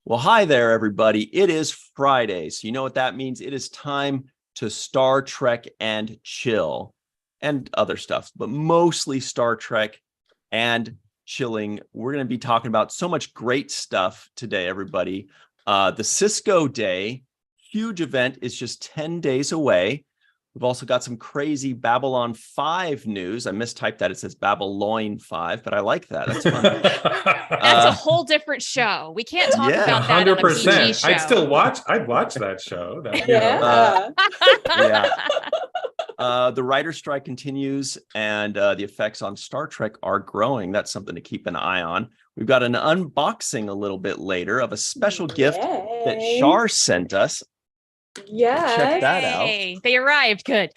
Well, hi there, everybody. It is Friday, so you know what that means. It is time to Star Trek and chill and other stuff, but mostly Star Trek and chilling. We're going to be talking about so much great stuff today, everybody. The Cisco Day, huge event, is just 10 days away. We've also got some crazy Babylon 5 news. I mistyped that. It says Babylon 5, but I like that. That's fun. That's a whole different show. We can't talk about that 100%. On a PG show. I'd watch that show. The writer's strike continues, and the effects on Star Trek are growing. That's something to keep an eye on. We've got an unboxing a little bit later of a special gift that Shar sent us. Yeah, check that out. They arrived. Good.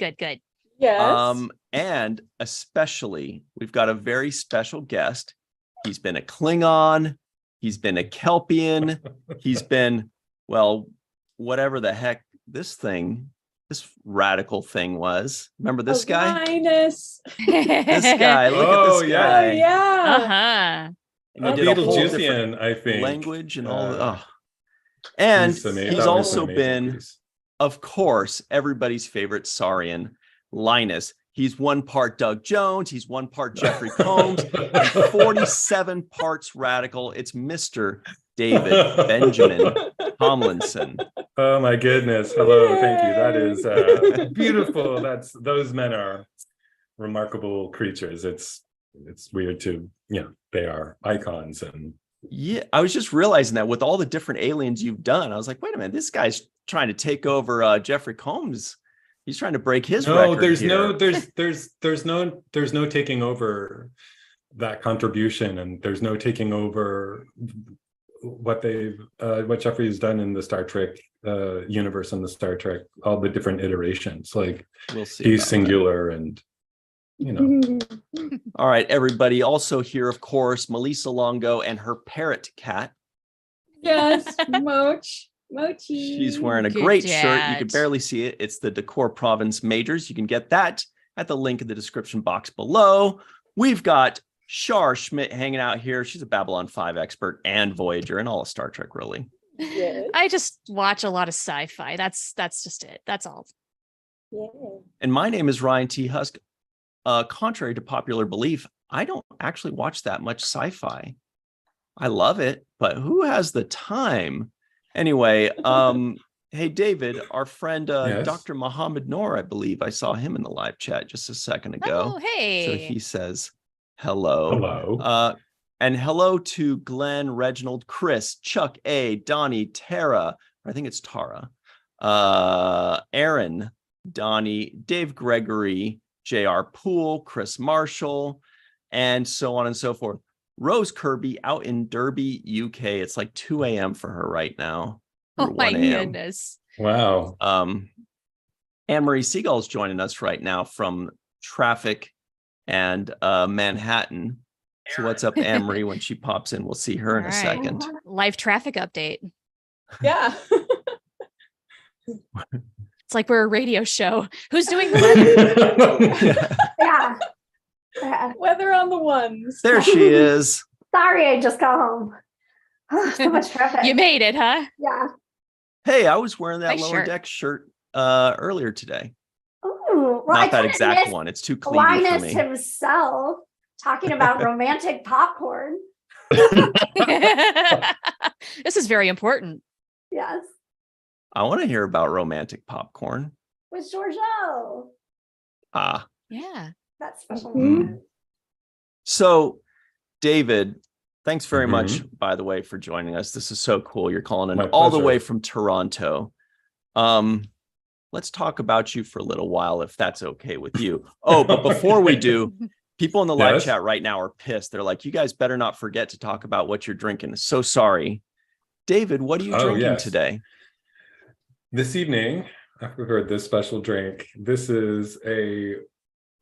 Yes. And especially, we've got a very special guest. He's been a Klingon. He's been a Kelpian. He's been, well, whatever the heck this radical thing was. Remember this guy? Linus. This guy. Look at this guy. Oh, yeah. Uh-huh. And he did a whole different I think. language and all that. And he's also been, of course, everybody's favorite Saurian, Linus. He's one part Doug Jones. He's one part Jeffrey Combs. And 47 parts radical. It's Mr. David Benjamin Tomlinson. Oh my goodness! Hello, thank you. That is beautiful. Those men are remarkable creatures. It's weird to they are icons. And yeah, I was just realizing that with all the different aliens you've done, I was like, wait a minute, this guy's trying to take over Jeffrey Combs. He's trying to break his record. There's no taking over that contribution, and there's no taking over what Jeffrey's done in the Star Trek universe and the Star Trek, all the different iterations. Like, we'll see, he's singular that. And All right, everybody. Also here, of course, Melissa Longo and her parrot cat. Yes, Mochi. She's wearing a great shirt. You can barely see it. It's the Decor Province Majors. You can get that at the link in the description box below. We've got Shar Schmidt hanging out here. She's a Babylon 5 expert and Voyager and all of Star Trek, really. Yes. I just watch a lot of sci-fi. That's just it. That's all. Yeah. And my name is Ryan T. Husk. Contrary to popular belief, I don't actually watch that much sci-fi. I love it, but who has the time? Anyway, hey, David, our friend, yes? Dr. Muhammad Noor, I believe I saw him in the live chat just a second ago. Oh, hey. So he says hello. Hello. And hello to Glenn, Reginald, Chris, Chuck A, Donnie, Tara, I think it's Tara, Aaron, Donnie, Dave Gregory, J.R. Poole, Chris Marshall, and so on and so forth. Rose Kirby out in Derby, UK. It's like 2 a.m. for her right now. Oh my goodness. Wow. Anne-Marie Seagull's joining us right now from traffic and Manhattan. So what's up, Anne-Marie? When she pops in, we'll see her in a second. Live traffic update. Yeah. It's like we're a radio show. Who's doing the Yeah. Weather on the ones. There she is. Sorry, I just got home. So much traffic. You made it, huh? Yeah. Hey, I was wearing that Nice Lower shirt. Deck shirt earlier today. Ooh, well, Not that exact one. It's too cleavy for Linus me. himself talking about romantic popcorn. This is very important. Yes. I want to hear about romantic popcorn. With Giorgio. Yeah. That's special. So, David, thanks very Mhm. much, by the way, for joining us. This is so cool. You're calling in My all the pleasure. way from Toronto. Let's talk about you for a little while, if that's okay with you. Oh, but before we do, people in the live Yes? chat right now are pissed. They're like, you guys better not forget to talk about what you're drinking. So sorry. David, what are you drinking yes. today? This evening, I've prepared this special drink. This is a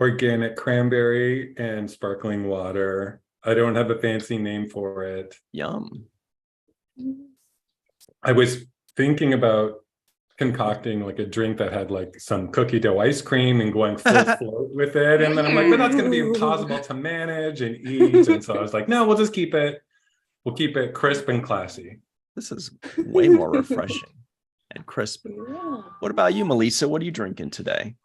organic cranberry and sparkling water. I don't have a fancy name for it. Yum. I was thinking about concocting like a drink that had like some cookie dough ice cream and going full float with it. And then I'm like, but that's going to be impossible to manage and eat. And so I was like, no, we'll keep it crisp and classy. This is way more refreshing and crisp. Yeah. What about you, Melissa? What are you drinking today?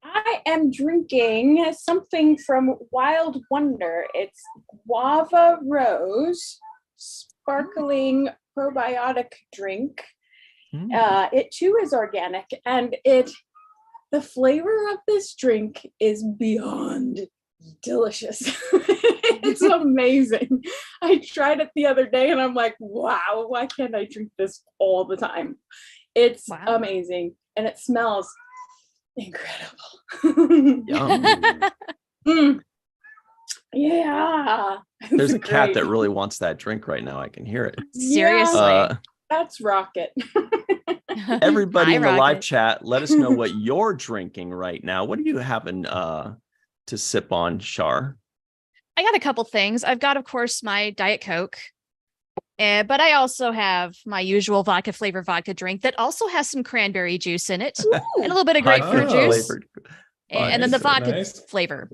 I am drinking something from Wild Wonder. It's guava rose sparkling probiotic drink. It too is organic, and the flavor of this drink is beyond delicious. It's amazing. I tried it the other day and I'm like, wow, why can't I drink this all the time? It's amazing, and it smells incredible. Yum. Yeah. There's a cat that really wants that drink right now. I can hear it. Seriously. That's Rocket. Everybody Hi, in the live Rocket. chat, let us know what you're drinking right now. What are you having to sip on, Shar? I got a couple things. I've got, of course, my Diet Coke, but I also have my usual vodka flavored vodka drink that also has some cranberry juice in it and a little bit of grapefruit juice, Flavored. and then the vodka Nice. flavor.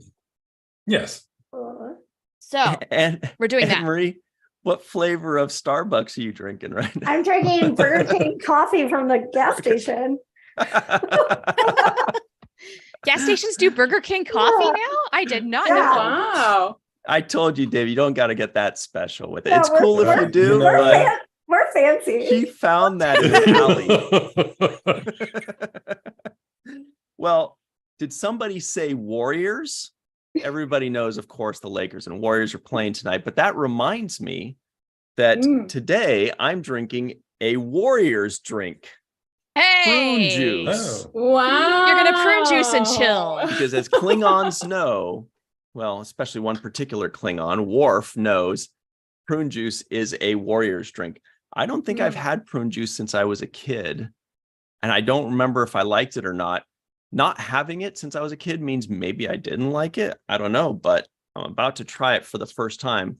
Yes. So And we're doing that. Marie, what flavor of Starbucks are you drinking right now? I'm drinking Burger King coffee from the gas station. Gas stations do Burger King coffee Yeah. now? I did not Yeah. know. Wow. I told you, Dave, you don't got to get that special with it. No, It's cool if you do, You know We're, what? but we're fancy. he found that in the alley. Well, did somebody say Warriors? Everybody knows, of course, the Lakers and Warriors are playing tonight, but that reminds me that today I'm drinking a Warriors drink. Prune Hey, juice. Oh. Wow. you're gonna prune juice and chill. Because as Klingons know, well, especially one particular Klingon, Worf, knows prune juice is a Warriors drink. I don't think I've had prune juice since I was a kid, and I don't remember if I liked it or not. Not having it since I was a kid means maybe I didn't like it. I don't know, but I'm about to try it for the first time.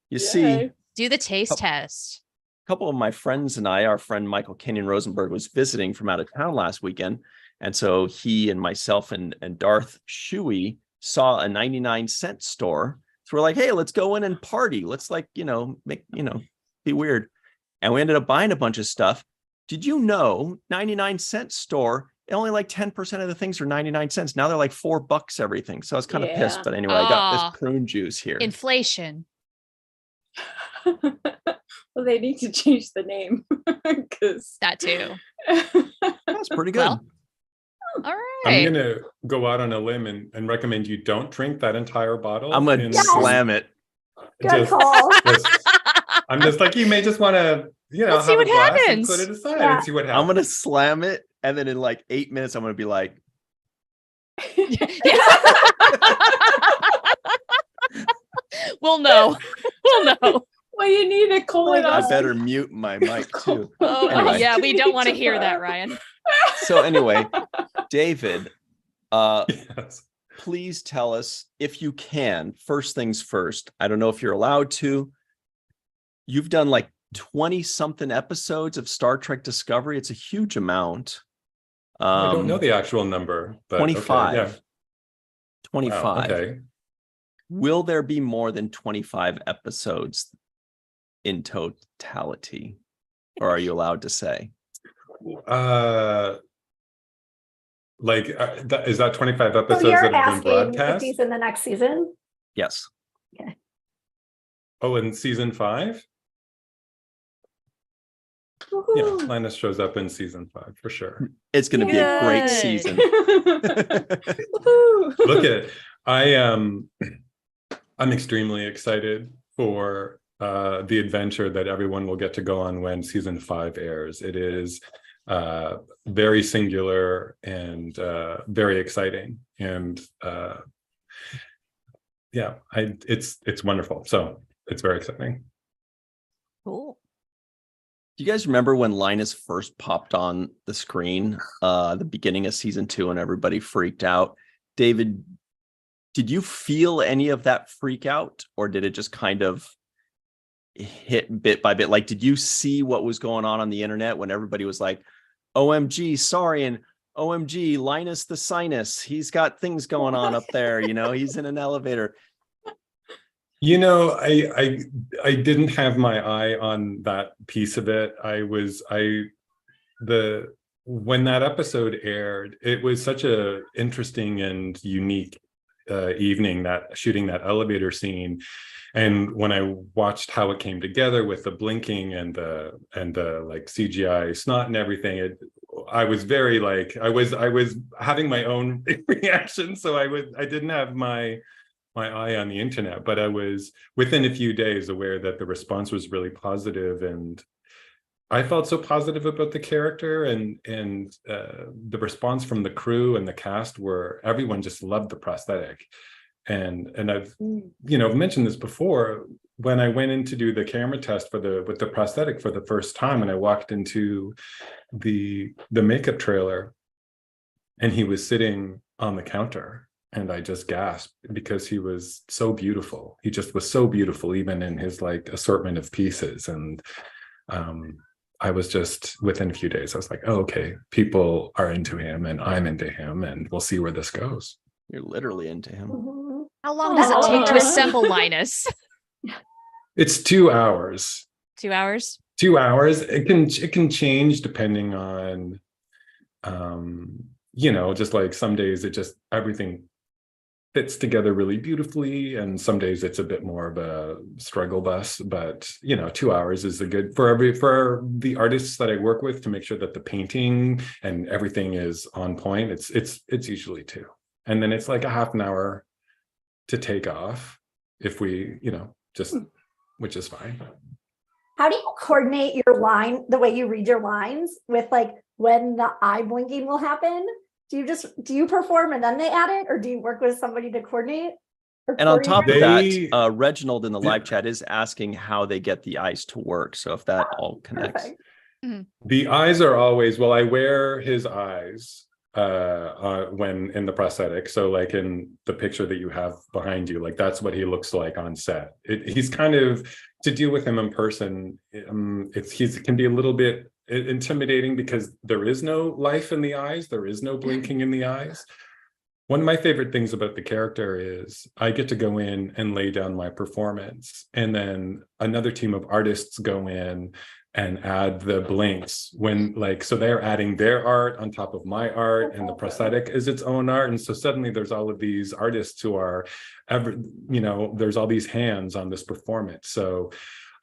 You see, Yay. Do the taste test. a couple of my friends and I, our friend Michael Kenyon Rosenberg was visiting from out of town last weekend. And so he and myself and Darth Shuey saw a 99-cent store. So we're like, hey, let's go in and party. Let's make, be weird. And we ended up buying a bunch of stuff. Did you know 99-cent store, only like 10% of the things are 99 cents. Now they're like $4 everything. So I was kind of pissed. But anyway, I got this prune juice here. Inflation. Well, they need to change the name because That too. That's pretty good. Well, all right. I'm going to go out on a limb and recommend you don't drink that entire bottle. I'm going to slam it. Good call. I'm just like, you may just want to, Let's see have what a glass and happens. put it aside Yeah. and see what I'm happens. going to slam it. And then in like 8 minutes, I'm going to be like, We'll know. We'll know. well, you need to cool it I off. better mute my mic too. Oh, Anyway. yeah. We don't want to hear that, Ryan. So anyway, David, Yes. please tell us if you can, first things first. I don't know if you're allowed to. You've done like 20 something episodes of Star Trek Discovery. It's a huge amount. I don't know the actual number, but 25. Okay, yeah. 25. Wow, okay. Will there be more than 25 episodes in totality? Or are you allowed to say? Is that 25 So episodes you're that have been asking if broadcast? he's in the next season? Yes. Oh, in season 5? Yeah, Linus shows up in season 5 for sure. It's going to be a great Yay. season. Woohoo. Look at it. I'm extremely excited for the adventure that everyone will get to go on when season 5 airs. It is very singular and very exciting, and it's wonderful. So it's very exciting. Cool. Do you guys remember when Linus first popped on the screen, the beginning of season 2, and everybody freaked out? David, did you feel any of that freak out, or did it just kind of hit bit by bit? Like, did you see what was going on the internet when everybody was like, OMG, sorry, and OMG, Linus the sinus, he's got things going on up there, he's in an elevator. You know, I didn't have my eye on that piece of it. When that episode aired, it was such a interesting and unique evening, that shooting that elevator scene. And when I watched how it came together with the blinking and the like CGI snot and everything, I was very like, I was having my own reaction. So I didn't have my eye on the internet, but I was within a few days aware that the response was really positive, and I felt so positive about the character, and the response from the crew and the cast were, everyone just loved the prosthetic. And I've mentioned this before, when I went in to do the camera test with the prosthetic for the first time, and I walked into the makeup trailer, and he was sitting on the counter, and I just gasped because he was so beautiful. He just was so beautiful, even in his like assortment of pieces. And I was just, within a few days, I was like, oh, okay, people are into him and I'm into him, and we'll see where this goes. You're literally into him. How long does it take to assemble Linus? It's 2 hours. 2 hours? 2 hours. It can change depending on, just like some days everything fits together really beautifully, and some days it's a bit more of a struggle bus. But 2 hours is a good for the artists that I work with, to make sure that the painting and everything is on point. It's usually 2, and then it's like a half an hour to take off if we which is fine. How do you coordinate your line, the way you read your lines, with like when the eye blinking will happen? Do you perform and then they add it, or do you work with somebody to coordinate? And on top of that, Reginald in the live chat is asking how they get the eyes to work. So if that all connects. The eyes are always, well, I wear his eyes when in the prosthetic. So like in the picture that you have behind you, like that's what he looks like on set. He's kind of, to deal with him in person, he can be a little bit intimidating because there is no life in the eyes. There is no blinking in the eyes. One of my favorite things about the character is I get to go in and lay down my performance, and then another team of artists go in and add the blinks so they're adding their art on top of my art, and the prosthetic is its own art. And so suddenly there's all of these artists who are there's all these hands on this performance. So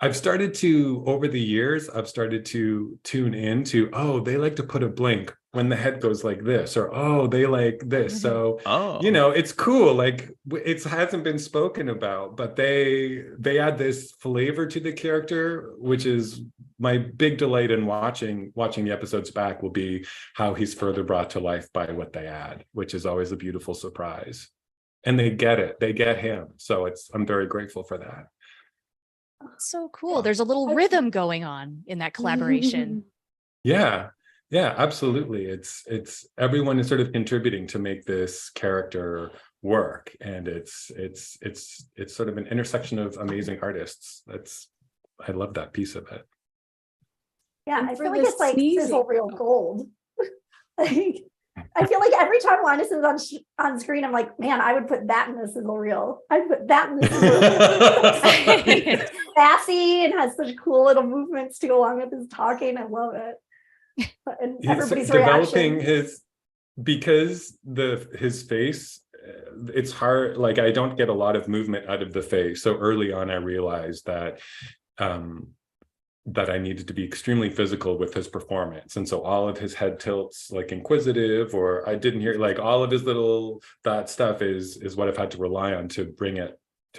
over the years, I've started to tune into, oh, they like to put a blink when the head goes like this, or, oh, they like this. So, it's cool. Like it hasn't been spoken about, but they add this flavor to the character, which is my big delight in watching the episodes back, will be how he's further brought to life by what they add, which is always a beautiful surprise. And they get it. They get him. So I'm very grateful for that. So cool. There's a little rhythm going on in that collaboration. Yeah, absolutely. It's everyone is sort of contributing to make this character work, and it's sort of an intersection of amazing artists. I love that piece of it. Yeah, I feel like it's like sizzle reel gold. I feel like every time Linus is on screen, I'm like, man, I would put that in the sizzle reel. I'd put that in the sizzle reel. It's sassy and has such cool little movements to go along with his talking. I love it. And everybody's developing reaction. because his face, it's hard. Like I don't get a lot of movement out of the face. So early on, I realized that I needed to be extremely physical with his performance. And so all of his head tilts, like inquisitive, or I didn't hear, like all of his that stuff is what I've had to rely on to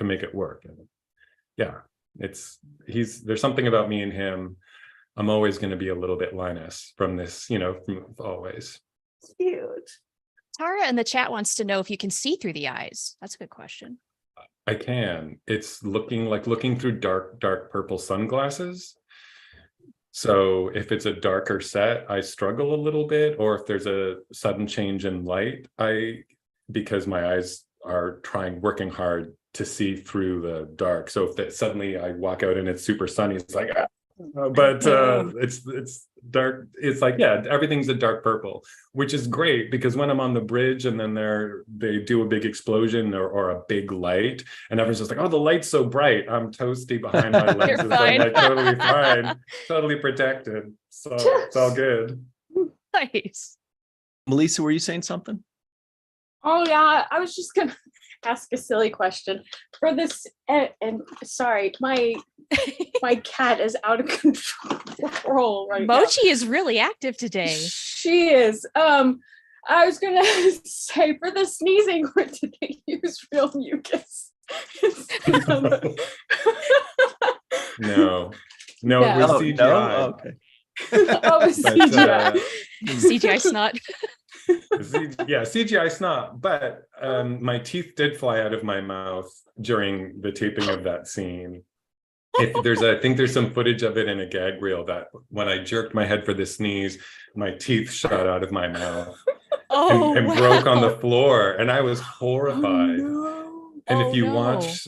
make it work. And yeah, there's something about me and him. I'm always going to be a little bit Linus from this, from always. Cute. Tara in the chat wants to know if you can see through the eyes. That's a good question. I can. It's looking through dark purple sunglasses. So if it's a darker set, I struggle a little bit, or if there's a sudden change in light, because my eyes are working hard to see through the dark. So if suddenly I walk out and it's super sunny, it's like, but dark. It's like, yeah, everything's a dark purple, which is great because when I'm on the bridge and then they do a big explosion or a big light, and everyone's just like, oh, the light's so bright. I'm toasty behind my lenses. I'm like totally fine, totally protected. So it's all good. Nice. Melissa, were you saying something? Oh yeah, I was just gonna ask a silly question for this, and sorry, my cat is out of control right now. Mochi is really active today. She is. I was gonna say for the sneezing, what did they use real mucus? No, we're CGI. No? Okay. Oh, it's CGI. CGI snot. CGI snot, but my teeth did fly out of my mouth during the taping of that scene. I think there's some footage of it in a gag reel that when I jerked my head for the sneeze, my teeth shot out of my mouth and broke on the floor, and I was horrified. And if you watch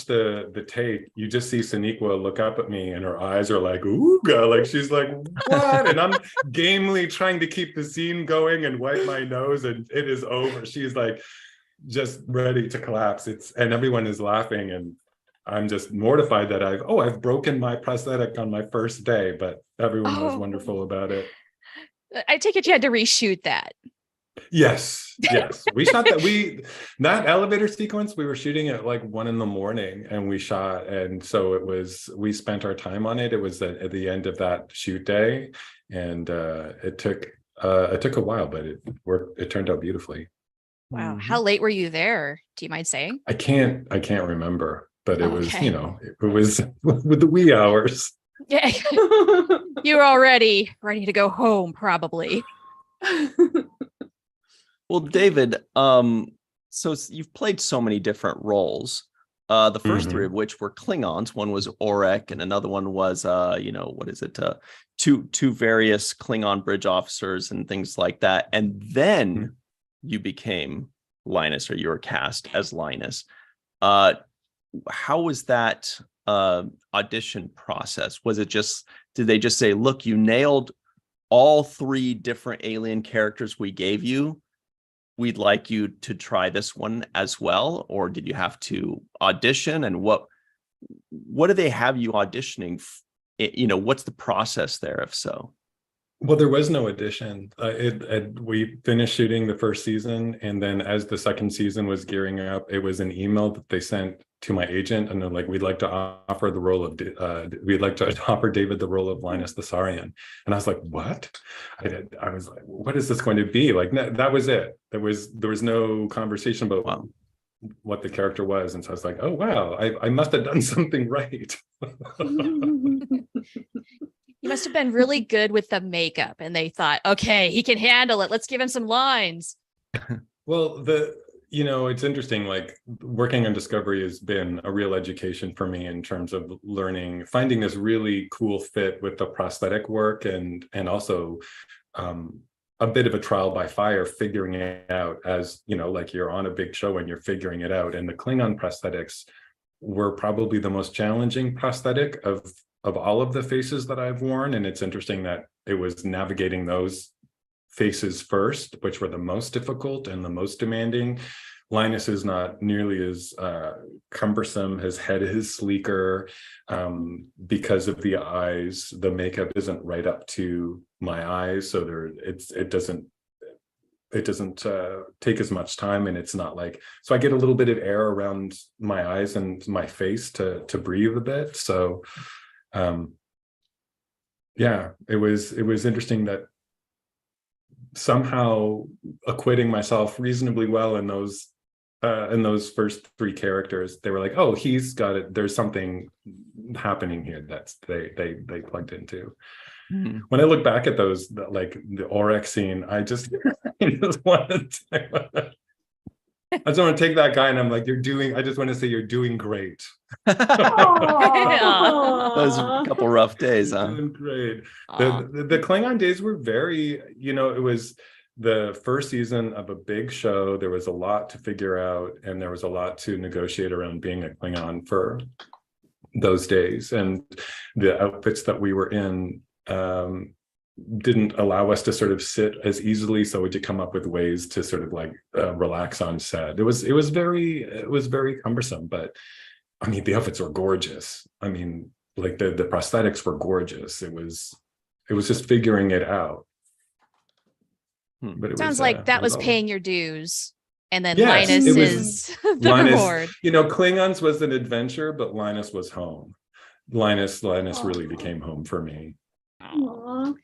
the tape, you just see Sonequa look up at me and her eyes are like, ooga, like she's like, what? And I'm gamely trying to keep the scene going and wipe my nose, and it is over. She's like just ready to collapse. And everyone is laughing, and I'm just mortified that I've broken my prosthetic on my first day, but everyone was wonderful about it. I take it you had to reshoot that. Yes. We shot that elevator sequence, we were shooting at like 1 a.m. and we shot. And so we spent our time on it. It was at the end of that shoot day. And it took a while, but it turned out beautifully. Wow. How late were you there? Do you mind saying? I can't remember, but it was, it was with the wee hours. Yeah. You were already ready to go home, probably. Well, David, so you've played so many different roles. The first three of which were Klingons. One was Orek, and another one was, two various Klingon bridge officers and things like that. And then you became Linus, or you were cast as Linus. How was that audition process? Did they just say, look, you nailed all 3 different alien characters we gave you, we'd like you to try this one as well? Or did you have to audition? And what do they have you auditioning? What's the process there, if so? Well, there was no audition. We finished shooting the first season, and then as the second season was gearing up, it was an email that they sent to my agent, and they're like, "We'd like to offer David the role of Linus the Saurian." And I was like, "What?" I was like, "What is this going to be?" Like, that was it. There was no conversation about what the character was, and so I was like, "Oh wow, I must have done something right." You must have been really good with the makeup, and they thought, okay, he can handle it. Let's give him some lines. Well, it's interesting, like working on Discovery has been a real education for me in terms of finding this really cool fit with the prosthetic work, and also a bit of a trial by fire, figuring it out as, like you're on a big show and you're figuring it out. And the Klingon prosthetics were probably the most challenging prosthetic of all of the faces that I've worn. And it's interesting that it was navigating those faces first, which were the most difficult and the most demanding. Linus is not nearly as cumbersome. His head is sleeker because of the eyes. The makeup isn't right up to my eyes, so it doesn't take as much time, and it's not like, so I get a little bit of air around my eyes and my face to breathe a bit. So it was interesting that somehow acquitting myself reasonably well in those first 3 characters, they were like, oh, he's got it, there's something happening here that's they plugged into. When I look back at those, like the Orek scene, I just want to take that guy and I'm like, I just want to say you're doing great. Those are a couple rough days, huh? Doing great. The Klingon days were very, it was the first season of a big show. There was a lot to figure out, and there was a lot to negotiate around being a Klingon for those days. And the outfits that we were in didn't allow us to sort of sit as easily, so we had to come up with ways to sort of like relax on set. It was very cumbersome, but I mean, the outfits were gorgeous. I mean, like the prosthetics were gorgeous. It was just figuring it out. But it Sounds like that was paying your dues. And then yes, Linus is the reward. You know, Klingons was an adventure, but Linus was home. Linus really became home for me. Aww.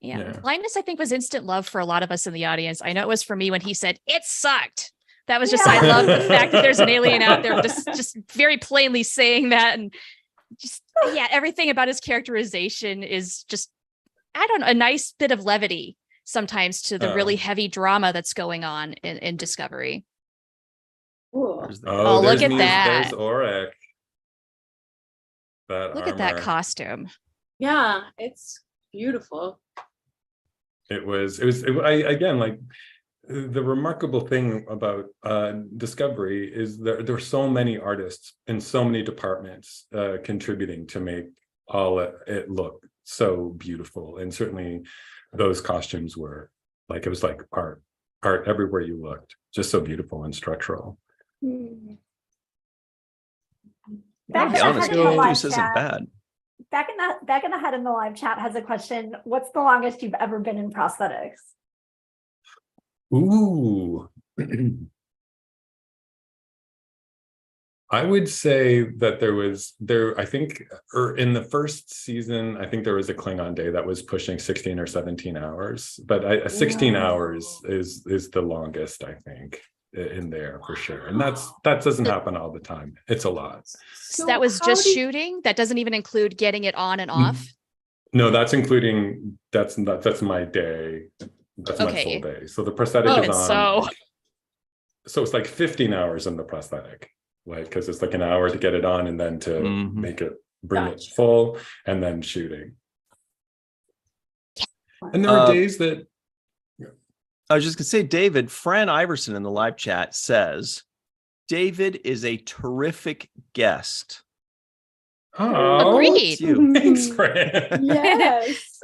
Yeah. Linus, I think, was instant love for a lot of us in the audience. I know it was for me when he said, "It sucked." That was just, I love the fact that there's an alien out there just very plainly saying that. And just, everything about his characterization is just, I don't know, a nice bit of levity sometimes to the really heavy drama that's going on in Discovery. Cool. Oh, look at that. There's Auric. Look at that costume. Yeah, it's beautiful. Again, like, the remarkable thing about Discovery is there are so many artists in so many departments contributing to make all it look so beautiful. And certainly those costumes were like, it was like art everywhere you looked, just so beautiful and structural. Back be honest, Goose isn't bad. Back in the head in the live chat has a question. What's the longest you've ever been in prosthetics? Ooh. I would say that I think in the first season, I think there was a Klingon day that was pushing 16 or 17 hours, but 16 hours is the longest, I think, in there for sure. And that doesn't happen all the time. It's a lot. So that was just shooting? That doesn't even include getting it on and off? No, that's including, that's my day. That's my full day. So the prosthetic is on. So it's like 15 hours in the prosthetic, like, because it's like an hour to get it on and then to make it, bring it full, and then shooting. And there are days that. I was just gonna say, David, Fran Iverson in the live chat says, David is a terrific guest. Oh, agreed. Thanks, Fran. Yes.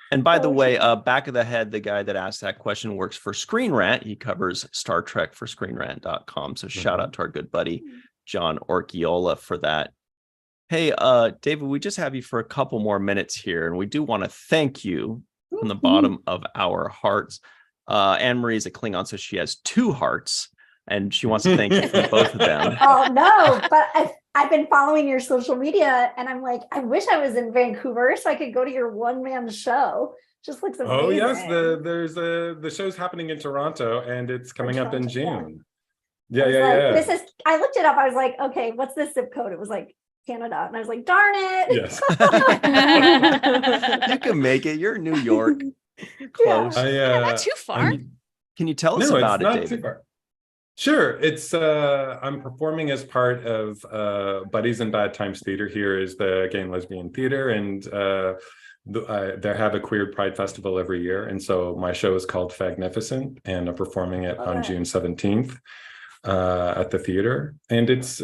And by the way, back of the head, the guy that asked that question works for Screen Rant. He covers Star Trek for ScreenRant.com. So shout out to our good buddy, John Orchiola, for that. Hey, David, we just have you for a couple more minutes here. And we do want to thank you from the bottom of our hearts. Anne-Marie is a Klingon, so she has 2 hearts. And she wants to thank you for both of them. Oh, no, but I've been following your social media and I'm like, I wish I was in Vancouver so I could go to your one-man show. Just looks amazing. Oh, yes. The show's happening in Toronto and it's coming up in June. Yeah. I looked it up. I was like, okay, what's this zip code? It was like Canada. And I was like, darn it. Yes. You can make it. You're in New York. Close. Not too far. Can you tell us about it, David? Too far. Sure. It's I'm performing as part of Buddies in Bad Times Theater. Here is the Gay and Lesbian Theater, and they have a queer pride festival every year. And so my show is called Fagnificent, and I'm performing it on June 17th at the theater. And it's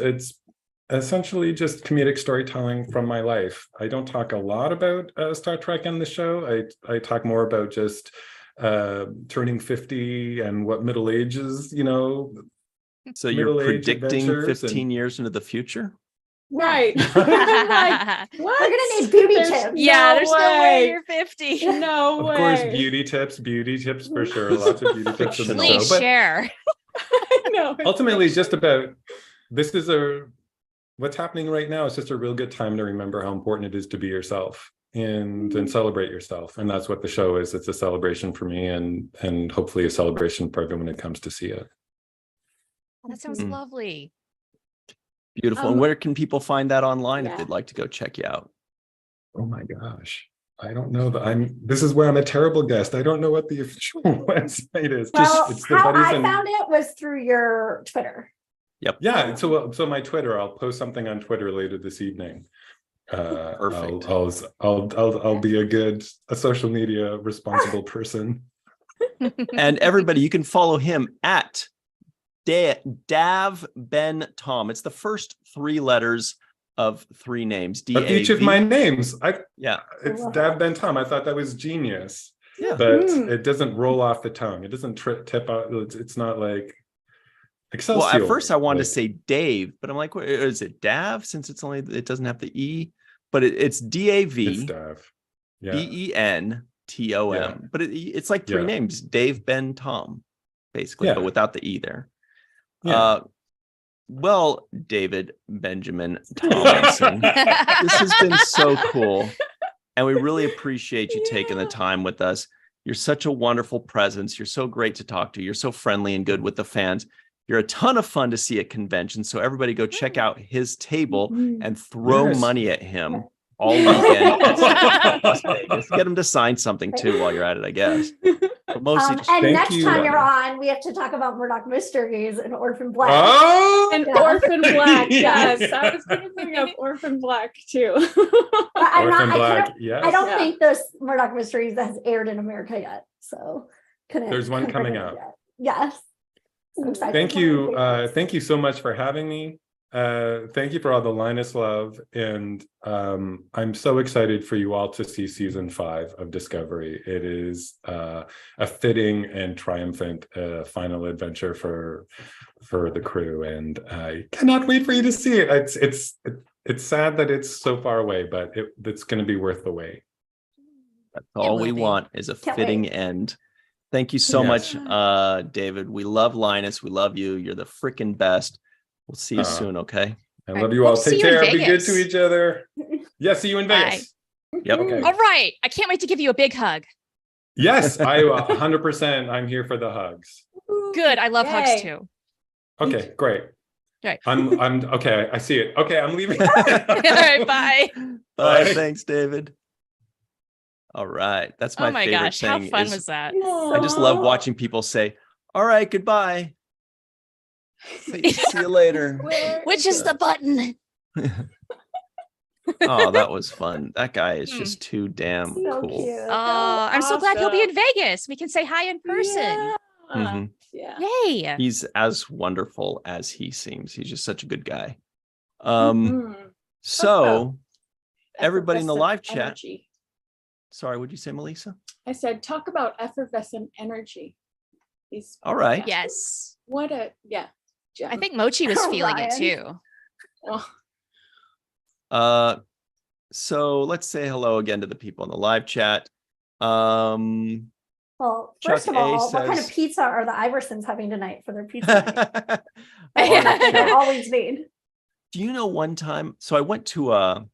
essentially just comedic storytelling from my life. I don't talk a lot about Star Trek in the show. I talk more about just turning 50 and what middle age is, So you're predicting 15 years into the future? Right. Like, we're gonna need beauty tips. Yeah, there's no way you're 50. No way. Of course, beauty tips for sure. Lots of beauty tips in the Please show. share. I know. Ultimately, it's just about what's happening right now is just a real good time to remember how important it is to be yourself and celebrate yourself. And that's what the show is. It's a celebration for me and hopefully a celebration for everyone that comes to see it. That sounds lovely. Beautiful. And where can people find that online if they'd like to go check you out? Oh my gosh. I don't know this is where I'm a terrible guest. I don't know what the official website is. Well, how I found it was through your Twitter. Yep. Yeah. So my Twitter, I'll post something on Twitter later this evening. Perfect. I'll be a social media responsible person. And everybody, you can follow him at Dav Ben Tom. It's the first 3 letters of 3 names. But each of my names, Yeah. it's Dav Ben Tom. I thought that was genius. Yeah. But it doesn't roll off the tongue. It doesn't tip out. It's not like Excelsior. Well, at first I wanted to say Dave, but I'm like, what, is it Dav? Since it doesn't have the E, but it's D-A-V. It's Dav. Yeah. B-E-N-T-O-M. Yeah. But it's like 3 names, Dave, Ben, Tom, basically, but without the E there. Yeah. Well, David Benjamin Tomlinson, this has been so cool. And we really appreciate you taking the time with us. You're such a wonderful presence. You're so great to talk to. You're so friendly and good with the fans. You're a ton of fun to see at conventions. So everybody go check out his table and throw money at him all weekend. Las Vegas. Get him to sign something too while you're at it, I guess. But mostly and next time you're on, we have to talk about Murdoch Mysteries and Orphan Black. Oh, and Orphan Black, yes. I was going to bring up Orphan Black too. Orphan Black, yes. I don't think this Murdoch Mysteries has aired in America yet. So there's one coming out. Yes. I'm excited. Thank you. Thank you so much for having me. Thank you for all the Linus love. And I'm so excited for you all to see season 5 of Discovery. It is a fitting and triumphant final adventure for the crew. And I cannot wait for you to see it. It's sad that it's so far away, but it's going to be worth the wait. That's all we want is a fitting end. Thank you so much, David. We love Linus. We love you. You're the freaking best. We'll see you soon, okay? I love you all. Take care. Be good to each other. Yeah, see you in Vegas. Yep. Okay. All right. I can't wait to give you a big hug. Yes, I 100%. I'm here for the hugs. Good. I love hugs too. Okay, great. Right. I'm okay. I see it. Okay, I'm leaving. All right, bye. Bye. Thanks, David. All right. That's my favorite gosh, thing. how fun was that? I just love watching people say, all right, goodbye. See you later. Which is the button? Oh, that was fun. That guy is just too damn cool. Cute. Oh, I'm so glad he'll be in Vegas. We can say hi in person. Yeah. Yay. He's as wonderful as he seems. He's just such a good guy. So everybody in the live chat. Energy. Sorry, what'd you say, Melissa? I said, talk about effervescent energy. He's all right. Yes. What a gem. I think Mochi was feeling it too. So let's say hello again to the people in the live chat. Well, first Chuck of all, says, what kind of pizza are the Iversons having tonight for their pizza night? They always need. Do you know one time? So I went to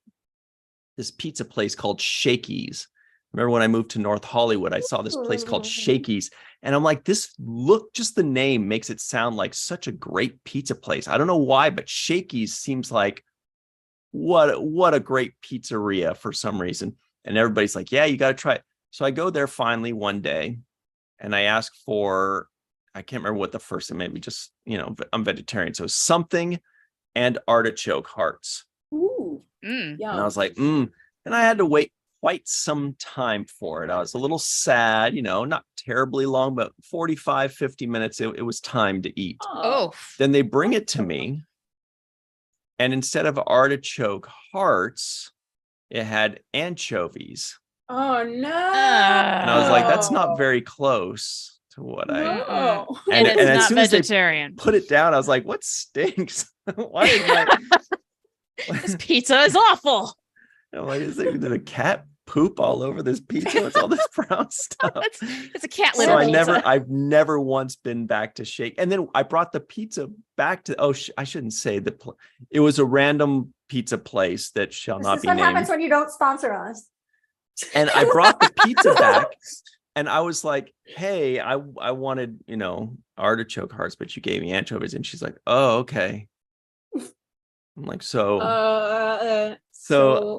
this pizza place called Shakey's. Remember when I moved to North Hollywood, I saw this place called Shakey's. And I'm like, just the name makes it sound like such a great pizza place. I don't know why, but Shakey's seems like what a great pizzeria for some reason. And everybody's like, yeah, you got to try it. So I go there finally one day and I ask for, I can't remember what the first, maybe just, I'm vegetarian. So something and artichoke hearts. Ooh. And I was like, and I had to wait quite some time for it. I was a little sad, not terribly long, but 45, 50 minutes. It was time to eat. Oh. Then they bring it to me. And instead of artichoke hearts, it had anchovies. Oh, no. And I was like, that's not very close to what I... And it's as not soon vegetarian. as they put it down, I was like, what stinks? Why is my... This pizza is awful. I'm like, did a cat poop all over this pizza? It's all this brown stuff. It's a cat litter. So I've never once been back to Shake. And then I brought the pizza back to, I shouldn't say it was a random pizza place that shall not be named. This is what happens when you don't sponsor us. And I brought the pizza back and I was like, hey, I wanted, artichoke hearts, but you gave me anchovies. And she's like, oh, okay. I'm like, so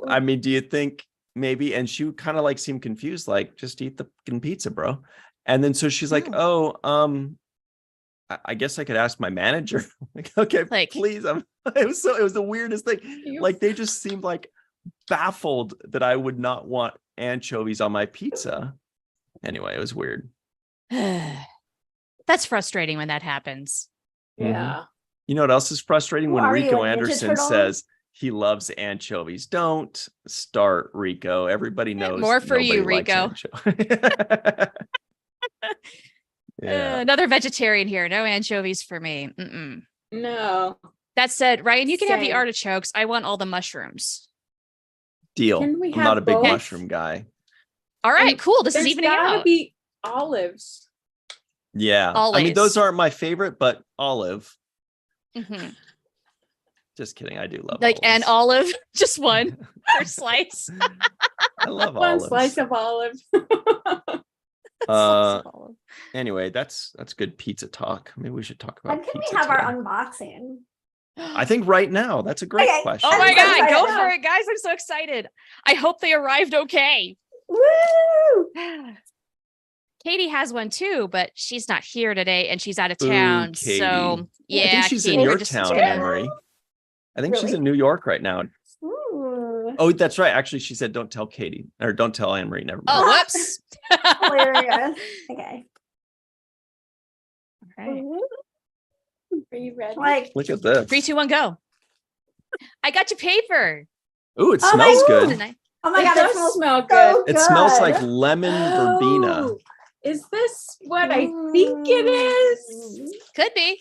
I mean, do you think maybe? And she kind of seemed confused, like, just eat the fucking pizza, bro. And then so she's like, I guess I could ask my manager. Like, okay, please. It was the weirdest thing. They just seemed baffled that I would not want anchovies on my pizza. Anyway, it was weird. That's frustrating when that happens. Yeah. You know what else is frustrating? When Rico Anderson says, he loves anchovies. Don't start, Rico. Everybody knows. More for you, nobody likes Rico. Yeah. Another vegetarian here. No anchovies for me. Mm-mm. No. That said, Ryan, you can have the Same. artichokes. I want all the mushrooms. Deal. Can we I'm have not a big both? mushroom guy. All right, And cool. This is There's evening gotta out. be olives. Yeah. I Always. mean, those aren't my favorite, but olive. Mhm. Just kidding. I do love Like an olives. olive, just one per slice. I love One olives. slice of olive. Uh, anyway, that's good pizza talk. Maybe we should talk about When can pizza we have today. our unboxing? I think right now. That's a great Okay. question. Oh my I'm so God, go excited. for it, guys. I'm so excited. I hope they arrived okay. Woo! Katie has one too, but she's not here today and she's out of Ooh, town. Katie. So yeah, I think she's Katie, in we're your just town, gonna- Anne-Marie. I think she's Really? in New York right now. Ooh. Oh, that's right. Actually, she said, "Don't tell Katie," or "Don't tell Anne-Marie." Never mind. Oh, whoops. Hilarious. Okay. All right. Are you ready? Like, Look at this. 3, 2, 1, go. I got your paper. Ooh, it Oh my smells God. good. Didn't I? oh my It God, does it smells smell so good. It smells good. like lemon verbena. Oh, is this what I think it is? Could be.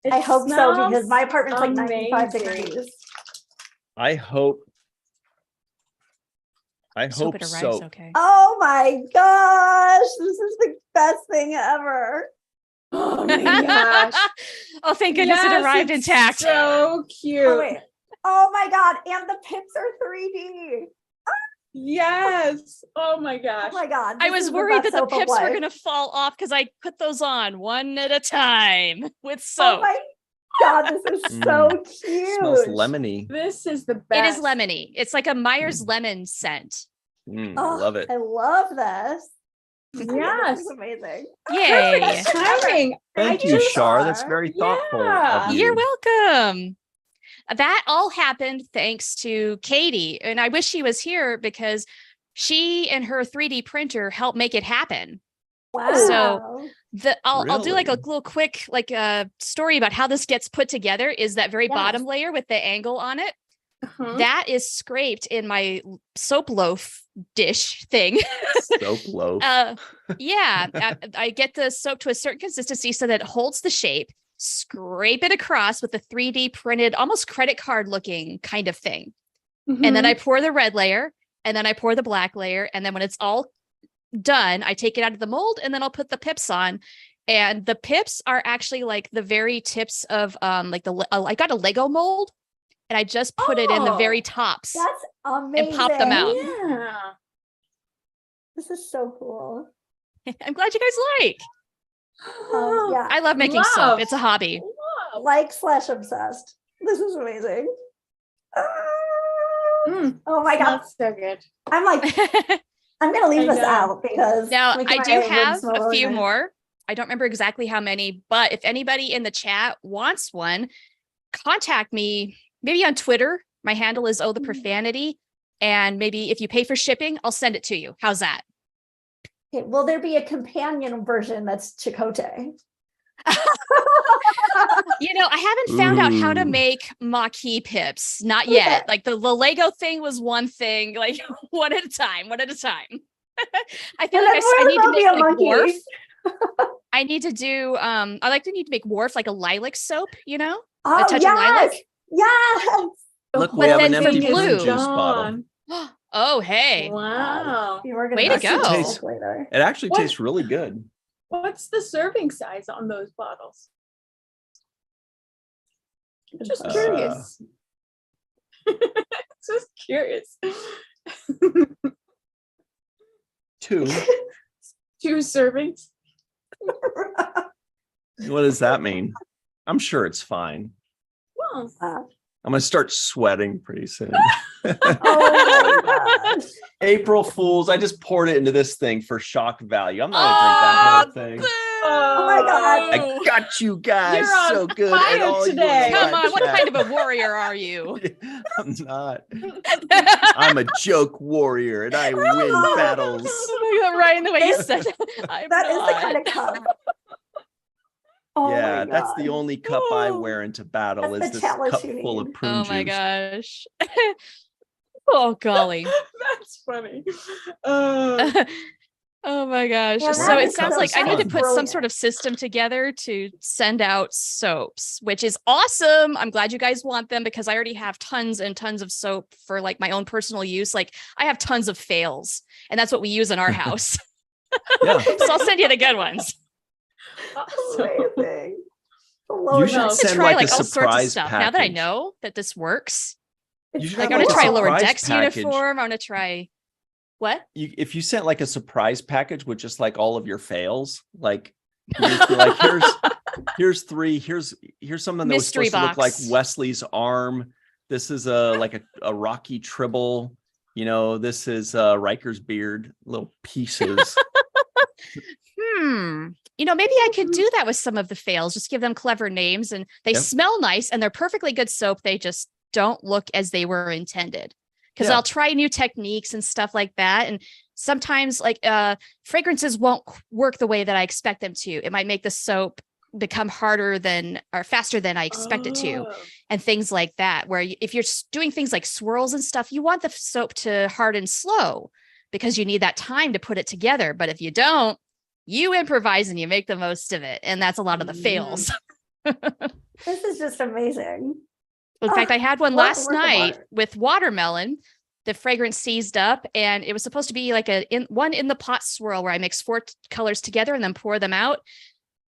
It I hope so because smells my apartment's like 95 amazing. degrees. I hope. I Just hope hope it arrives so. okay. Oh my gosh, this is the best thing ever. Oh my gosh. Oh, thank goodness it Yes, arrived it's intact. So cute. Oh, wait. Oh my God, and the pips are 3D. Yes. Oh my Oh gosh. my God. I this was is worried best that the soap of pips were life. going to fall off because I put those on one at a time with Oh soap. my God, this is so cute. Smells lemony. This is the It best. is lemony. It's like a Myers lemon scent. I Oh, love it. I love this. Yes. This is amazing. Yay. Perfect timing. Thank I you, just- Shar. That's very thoughtful Yeah. of you. You're welcome. That all happened thanks to Katie. And I wish she was here because she and her 3D printer helped make it happen. Wow. So I'll do like a Really? little quick story about how this gets put together is that very Yes. bottom layer with the angle on it. Uh-huh. That is scraped in my soap loaf dish thing. Soap loaf. I get the soap to a certain consistency so that it holds the shape, scrape it across with a 3D printed, almost credit card looking kind of thing. And then I pour the red layer and then I pour the black layer. And then when it's all done, I take it out of the mold and then I'll put the pips on. And the pips are actually like the very tips of I got a Lego mold and I just put it in the very tops. That's amazing. And pop them out. Yeah. This is so cool. I'm glad you guys like. Yeah. I love making soap. Love. It's a hobby. Love. Like/obsessed. This is amazing. Oh my God. Smells so good. I'm like, I'm going to leave I this know. out because Now, Mickey I and do wouldn't have smell a really few nice. more. I don't remember exactly how many, but if anybody in the chat wants one, contact me maybe on Twitter. My handle is the profanity. And maybe if you pay for shipping, I'll send it to you. How's that? Okay, will there be a companion version that's Chicote? I haven't found out how to Ooh. make Maquis pips. Not yet. Like the Lego thing was one thing, like one at a time. I feel And like then I what need to about make the like monkey? Wharf. I need to do I need to make Wharf like a lilac soap, Oh, touch of lilac. Yes. Look, The we have whole an empty thing is prune juice gone. bottle. Oh, hey. Wow. You were gonna Way to have some go. soap later. It actually What? tastes really good. What's the serving size on those bottles? Just Uh, curious. Just curious. 2. 2 servings. What does that mean? I'm sure it's fine. Well, I'm going to start sweating pretty soon. Oh my gosh. April Fools. I just poured it into this thing for shock value. I'm not going to drink that whole thing. Oh my God. I got you guys You're on so good. fire and all you in the today. Come live on, what chat. kind of a warrior are you? I'm not. I'm a joke warrior and I win battles. Oh my God, Ryan, the way you said that. I'm That is the not. kind of cup. Oh Yeah, my that's the God. only cup I Oh. wear into battle That's is the this chalice cup you full need. of prune Oh juice. my gosh. Oh golly. That's funny. Uh, Oh my gosh. Yeah, So that it is sounds so like I need to fun. put some sort Brilliant. of system together to send out soaps, which is awesome. I'm glad you guys want them because I already have tons and tons of soap for like my own personal use. Like I have tons of fails, and that's what we use in our house. Yeah. So I'll send you the good ones. awesome. Amazing. You should no. To send try like like a all sorts of surprise stuff. package. Now that I know that this works, You should like have I want to try a lower surprise decks package. uniform. I want to try what? If you sent like a surprise package with just like all of your fails, like you just be like, here's three, here's something that was Mystery supposed to look like box. Wesley's arm. This is like a Rocky Tribble. You know, this is Riker's beard, little pieces. You know, maybe I could do that with some of the fails. Just give them clever names, and they Yep. smell nice, and they're perfectly good soap. They just don't look as they were intended. Because Yeah. I'll try new techniques and stuff like that. And sometimes like fragrances won't work the way that I expect them to. It might make the soap become harder than or faster than I expect it to. Oh. And things like that, where if you're doing things like swirls and stuff, you want the soap to harden slow because you need that time to put it together. But if you don't, you improvise and you make the most of it. And that's a lot of the fails. This is just amazing. In fact, I had one What last work of night art. with watermelon. The fragrance seized up, and it was supposed to be like one in the pot swirl where I mix four colors together and then pour them out.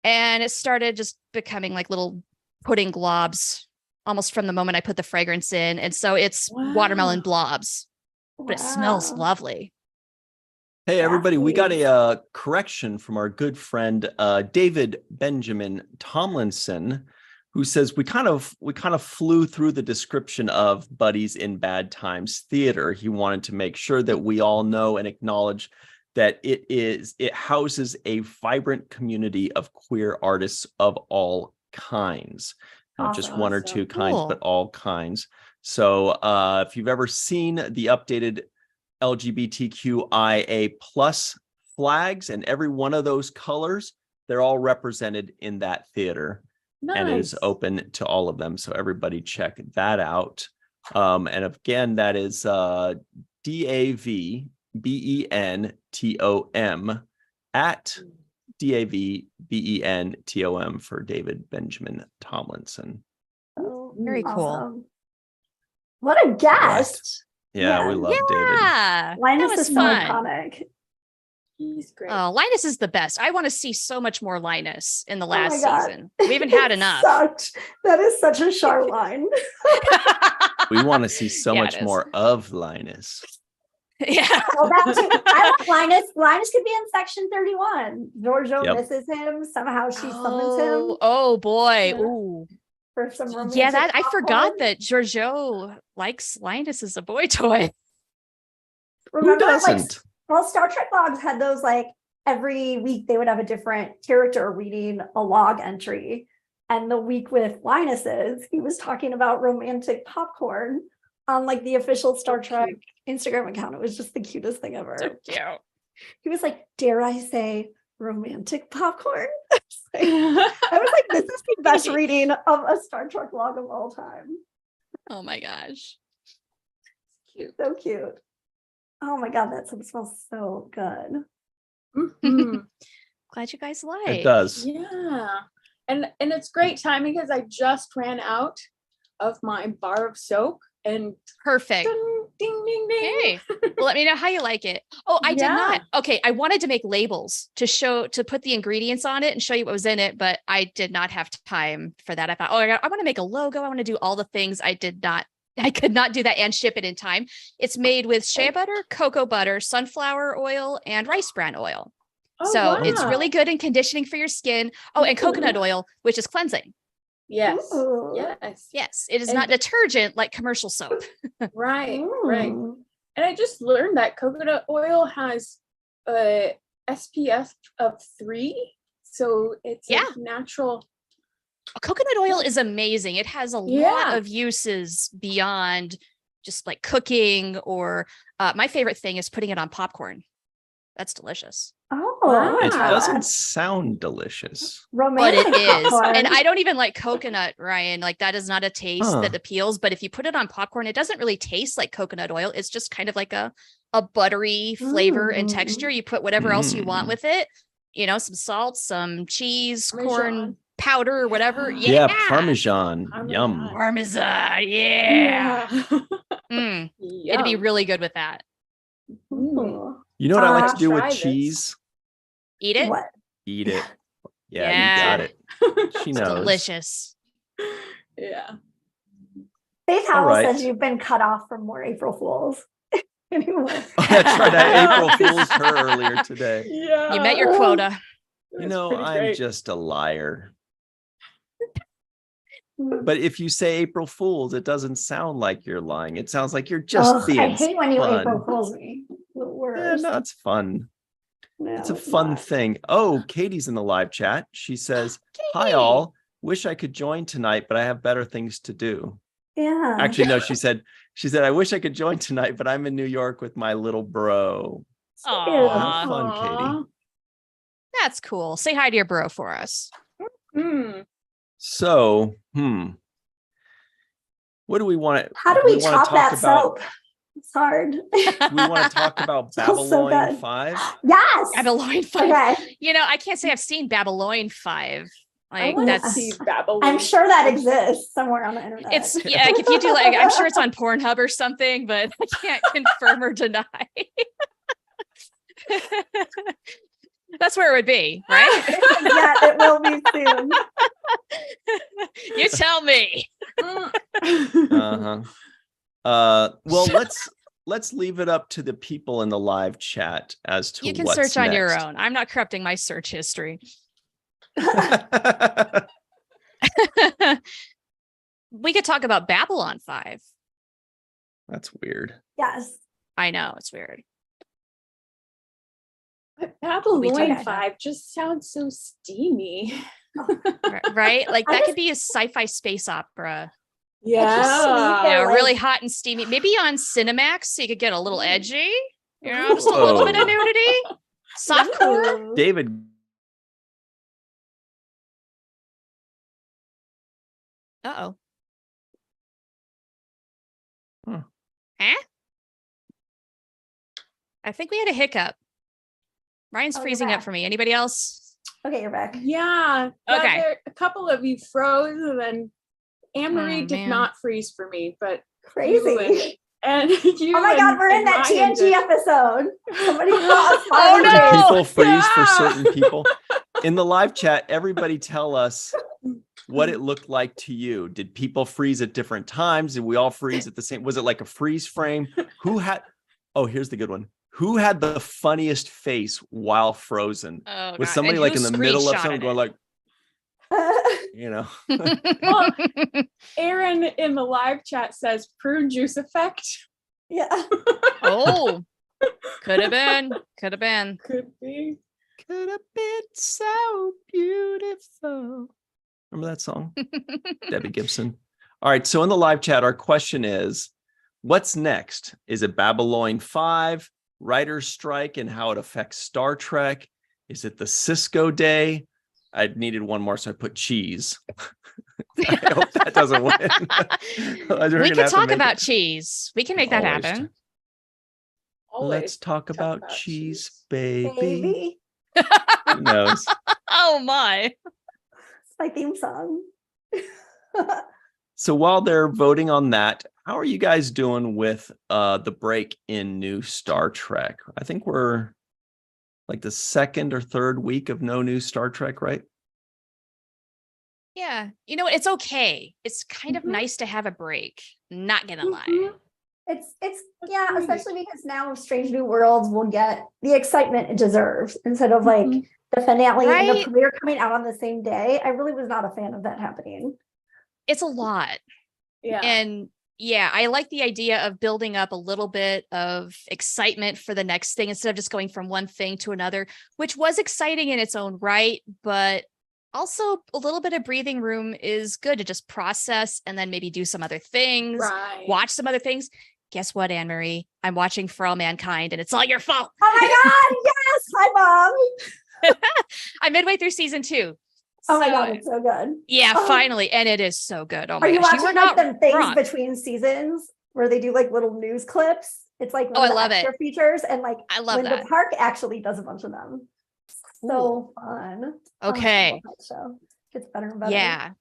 And it started just becoming like little pudding globs almost from the moment I put the fragrance in. And so it's watermelon Wow. blobs, but it smells Wow. lovely. Hey, everybody, we got Please. a correction from our good friend David Benjamin Tomlinson, who says we kind of flew through the description of Buddies in Bad Times Theater. He wanted to make sure that we all know and acknowledge that it houses a vibrant community of queer artists of all kinds, not just one or Awesome. two kinds, Cool. but all kinds. So if you've ever seen the updated LGBTQIA plus flags and every one of those colors, they're all represented in that theater. Nice. And it is open to all of them. So everybody check that out. And again, that is DAVBENTOM at DAVBENTOM for David Benjamin Tomlinson. Oh, Very cool. awesome. What a guest. Yeah, we love David. Yeah, Linus that was is so fun. iconic. He's great. Oh, Linus is the best. I want to see so much more Linus in the my last God. season. We haven't had enough. That is such a sharp line. We want to see so Yeah, much it is. more of Linus. Yeah. Well, that too. I like Linus. Linus could be in section 31. Giorgio Yep. misses him. Somehow she summons him Oh boy. Yeah. Ooh. for some romantic Yeah, that I forgot popcorn. that Giorgio likes Linus as a boy toy. Remember, Who doesn't? well, Star Trek logs had those like every week they would have a different character reading a log entry. And the week with Linus's, he was talking about romantic popcorn on like the official Star Trek Instagram account. It was just the cutest thing ever. So cute. He was like, dare I say romantic popcorn? I was like, this is the best reading of a Star Trek log of all time. Oh my gosh. So cute. Oh my God, that soap smells so good. Mhm. Glad you guys like. It does. Yeah. And it's great timing because I just ran out of my bar of soap and Perfect. ding, ding, ding, ding. Hey, well, let me know how you like it. Oh, I did Yeah. not. Okay, I wanted to make labels to put the ingredients on it and show you what was in it, but I did not have time for that. I thought, I want to make a logo. I want to do all the things. I could not do that and ship it in time. It's made with shea butter, cocoa butter, sunflower oil, and rice bran oil. Oh, So wow. it's really good and conditioning for your skin. Oh, and coconut oil, which is cleansing. Yes. Ooh. Yes. Yes, it is And- not detergent like commercial soap. Right. Right. Mm. And I just learned that coconut oil has a SPF of 3. So it's Yeah. like natural. Coconut oil is amazing. It has a Yeah. lot of uses beyond just like cooking or my favorite thing is putting it on popcorn. That's delicious. Oh, Oh, It Wow. doesn't sound delicious. But romantic it is. popcorn. And I don't even like coconut, Ryan. Like that is not a taste Huh. that appeals. But if you put it on popcorn, it doesn't really taste like coconut oil. It's just kind of like a buttery flavor and texture. You put whatever else you want Mm. with it. You know, some salt, some cheese, corn Parmesan. powder, or whatever. Yeah, Yeah. Parmesan. Yum. Parmesan. Yeah. Mm, it'd be Yum. really good with that. Ooh. You know what I like to do Try with this. cheese? Eat it. What? Eat it. Yeah, Yeah. you got it. She It's knows. delicious. Yeah. Faith All Howell right. says you've been cut off from more April Fools. Anyway. Oh, that's right. I April Fool's her earlier today. Yeah. You met your quota. You know, I'm just a liar. Mm. But if you say April Fools, it doesn't sound like you're lying. It sounds like you're just Ugh, being I hate when you fun. April Fools me. The Yeah, worst. no, it's fun. No, It's a fun not. thing. Oh, Katie's in the live chat. She says, "Hi Katie. all. Wish I could join tonight, but I have better things to do." Yeah. Actually, no, she said, I wish I could join tonight, but I'm in New York with my little bro. Oh, how Aw, fun, Katie. that's cool. Say hi to your bro for us. So, what do we want to? How do we chop that soap? It's hard. We want to talk about Smells so Babylon good. 5. Yes. Babylon 5. Okay. You know, I can't say I've seen Babylon 5. I Like want to that's see Babylon. I'm sure that exists somewhere on the internet. it's yeah, like if you do like I'm sure it's on Pornhub or something, but I can't confirm or deny. That's where it would be, right? Yeah, it will be soon. You tell me. Uh-huh. Well, let's leave it up to the people in the live chat as to You can what's search on your next. own. I'm not corrupting my search history. We could talk about Babylon 5. That's weird. Yes. I know, it's weird. But Babylon Okay. 5 just sounds so steamy. Right? Like I that just- could be a sci-fi space opera. Yeah. Yeah, like- really hot and steamy. Maybe on Cinemax so you could get a little edgy. You know, just a little bit of nudity. Softcore. David, Uh-oh. Huh. Huh? I think we had a hiccup. Ryan's Oh, you're freezing up back. for me. Anybody else? Okay, you're back. Yeah. Okay. A couple of you froze, and then Anne-Marie Oh, did man. not freeze for me, but Crazy. and you Oh my God, we're in and that Ryan TNG did. episode. Somebody draw a Oh, smiley no. do face. people freeze for Yeah. certain people? In the live chat, everybody tell us what it looked like to you. Did people freeze at different times? Did we all freeze at the same? Was it like a freeze frame? Who had? Oh, here's the good one. Who had the funniest face while frozen? Oh, Was God. somebody And like who in the middle of screenshotted something going it? like, you know? Well, Aaron in the live chat says prune juice effect. Yeah. Oh, could have been. Could have been. Could be. Could have been so beautiful. Remember that song? Debbie Gibson. All right. So in the live chat, our question is, what's next? Is it Babylon 5, writer's strike, and how it affects Star Trek? Is it the Cisco day? I needed one more, so I put cheese. I hope that doesn't win. We could talk about cheese. We can make that Always happen. Always. Let's talk about about cheese, cheese. baby. Baby. Who knows? Oh my. It's my theme song. So while they're voting on that, how are you guys doing with the break in new Star Trek? I think we're like the second or third week of no new Star Trek, right? Yeah. You know, it's okay. It's kind of Mhm. nice to have a break. Not gonna lie. Mhm. It's yeah, Agreed. especially because now Strange New Worlds will get the excitement it deserves instead of like Mhm. the finale and Right? the premiere coming out on the same day. I really was not a fan of that happening. It's a lot. Yeah. And yeah, I like the idea of building up a little bit of excitement for the next thing instead of just going from one thing to another, which was exciting in its own right. But also a little bit of breathing room is good to just process and then maybe do some other things, Right. watch some other things. guess what, Anne Marie? I'm watching For All Mankind, and it's all your fault. Oh my God. Yes. Hi, Mom. I'm midway through season 2. Oh my God. It's so good. Yeah, Oh. finally. And it is so good. Oh my Are you gosh. watching were like not the things wrong. between seasons where they do like little news clips? It's like one Oh, of I the love extra it. features, and like I love Linda that. Park actually does a bunch of them. So fun. Okay. I love that show. Gets better and better. Yeah.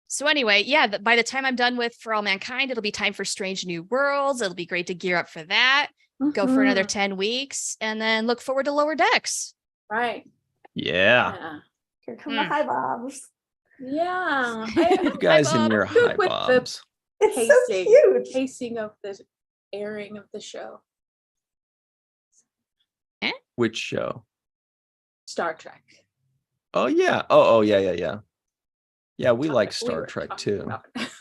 So anyway, yeah, by the time I'm done with For All Mankind, it'll be time for Strange New Worlds. It'll be great to gear up for that. Go for another 10 weeks, and then look forward to Lower Decks. Right. Yeah. Here come the high bobs. Yeah. You guys in your Good high with the bobs. It's so cute. pacing of the airing of the show. Which show? Star Trek. Oh yeah. Oh yeah. Yeah, we like We Star were Trek talking too. about it.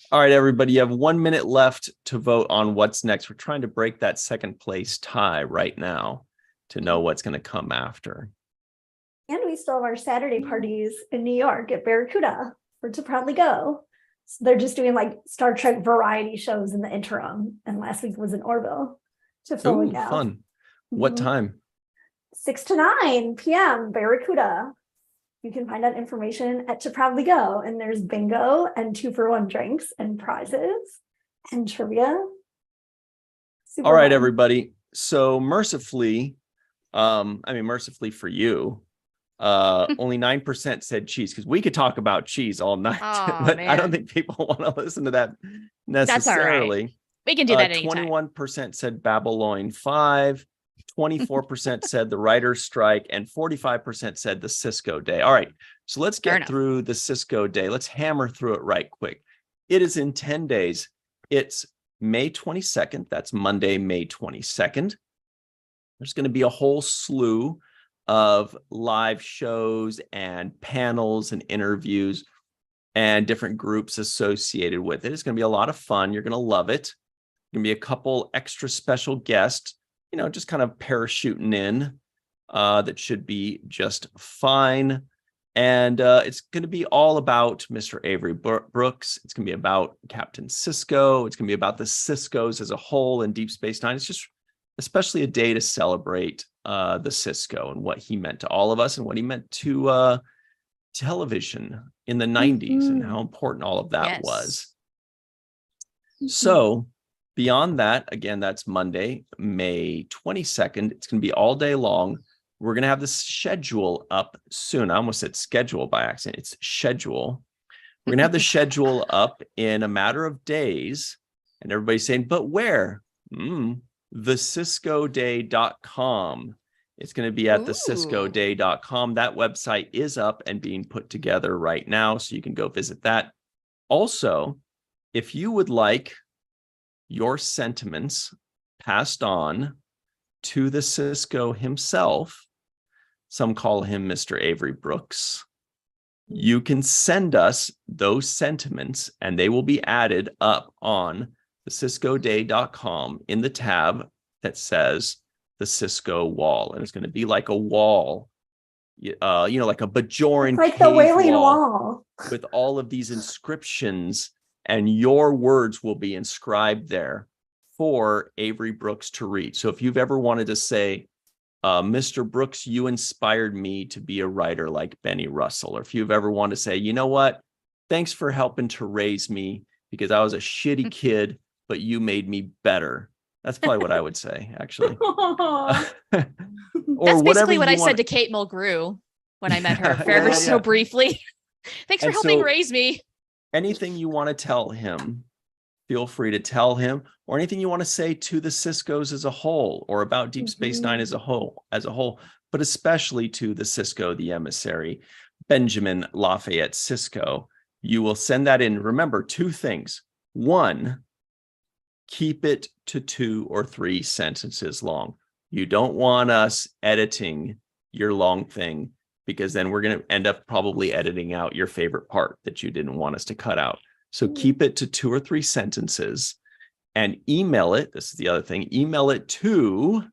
All right, everybody, you have 1 minute left to vote on what's next. We're trying to break that second place tie right now to know what's going to come after. And we still have our Saturday parties in New York at Barracuda for To Proudly Go. So they're just doing like Star Trek variety shows in the interim. And last week was in Orville to fill the Ooh, gap. fun. What time? 6 to 9 p.m. Barracuda. You can find out information at To Proudly Go. And there's bingo and 2-for-1 drinks and prizes and trivia. Super All right, fun. everybody. So mercifully for you, only 9% said cheese, because we could talk about cheese all night, Oh, but I don't man. think people want to listen to that That's all right. necessarily. We can do that anytime. 21% said Babylon 5, 24% said the writer's strike, and 45% said the Cisco day. All right, so let's Fair get enough. through the Cisco day. Let's hammer through it right quick. It is in 10 days. It's May 22nd. That's Monday, May 22nd. There's going to be a whole slew of live shows and panels and interviews and different groups associated with it. It's going to be a lot of fun. You're going to love it. Going to be a couple extra special guests, just kind of parachuting in, that should be just fine. And it's going to be all about Mr. Avery Brooks. It's going to be about Captain Cisco. It's going to be about the Ciscos as a whole in Deep Space Nine. It's just especially a day to celebrate the Cisco and what he meant to all of us and what he meant to television in the 90s and how important all of that was. So beyond that, again, that's Monday, May 22nd. It's going to be all day long. We're going to have the schedule up soon. I almost said schedule by accident. It's schedule. We're going to have the schedule up in a matter of days. And everybody's saying, but where? TheCiscoDay.com. It's going to be at TheCiscoDay.com. That website is up and being put together right now, so you can go visit that. Also, if you would like your sentiments passed on to the Cisco himself, some call him Mr. Avery Brooks, you can send us those sentiments and they will be added up on TheCiscoDay.com in the tab that says the Cisco wall. And it's going to be like a wall, like a Bajoran It's like the cave Wailing Wall with all of these inscriptions, and your words will be inscribed there for Avery Brooks to read. So if you've ever wanted to say, Mr. Brooks, you inspired me to be a writer like Benny Russell, or if you've ever wanted to say, you know what, thanks for helping to raise me because I was a shitty kid, but you made me better. That's probably what I would say, actually. Or that's basically what I said to Kate Mulgrew when I met her ever so briefly. Thanks for helping raise me. Anything you want to tell him, feel free to tell him, or anything you want to say to the Ciscos as a whole, or about Deep Space Nine as a whole, but especially to the Cisco, the emissary, Benjamin Lafayette Cisco. You will send that in. Remember, 2 things. 1, keep it to 2 or 3 sentences long. You don't want us editing your long thing, because then we're going to end up probably editing out your favorite part that you didn't want us to cut out. So keep it to 2 or 3 sentences and email it. This is the other thing. Email it to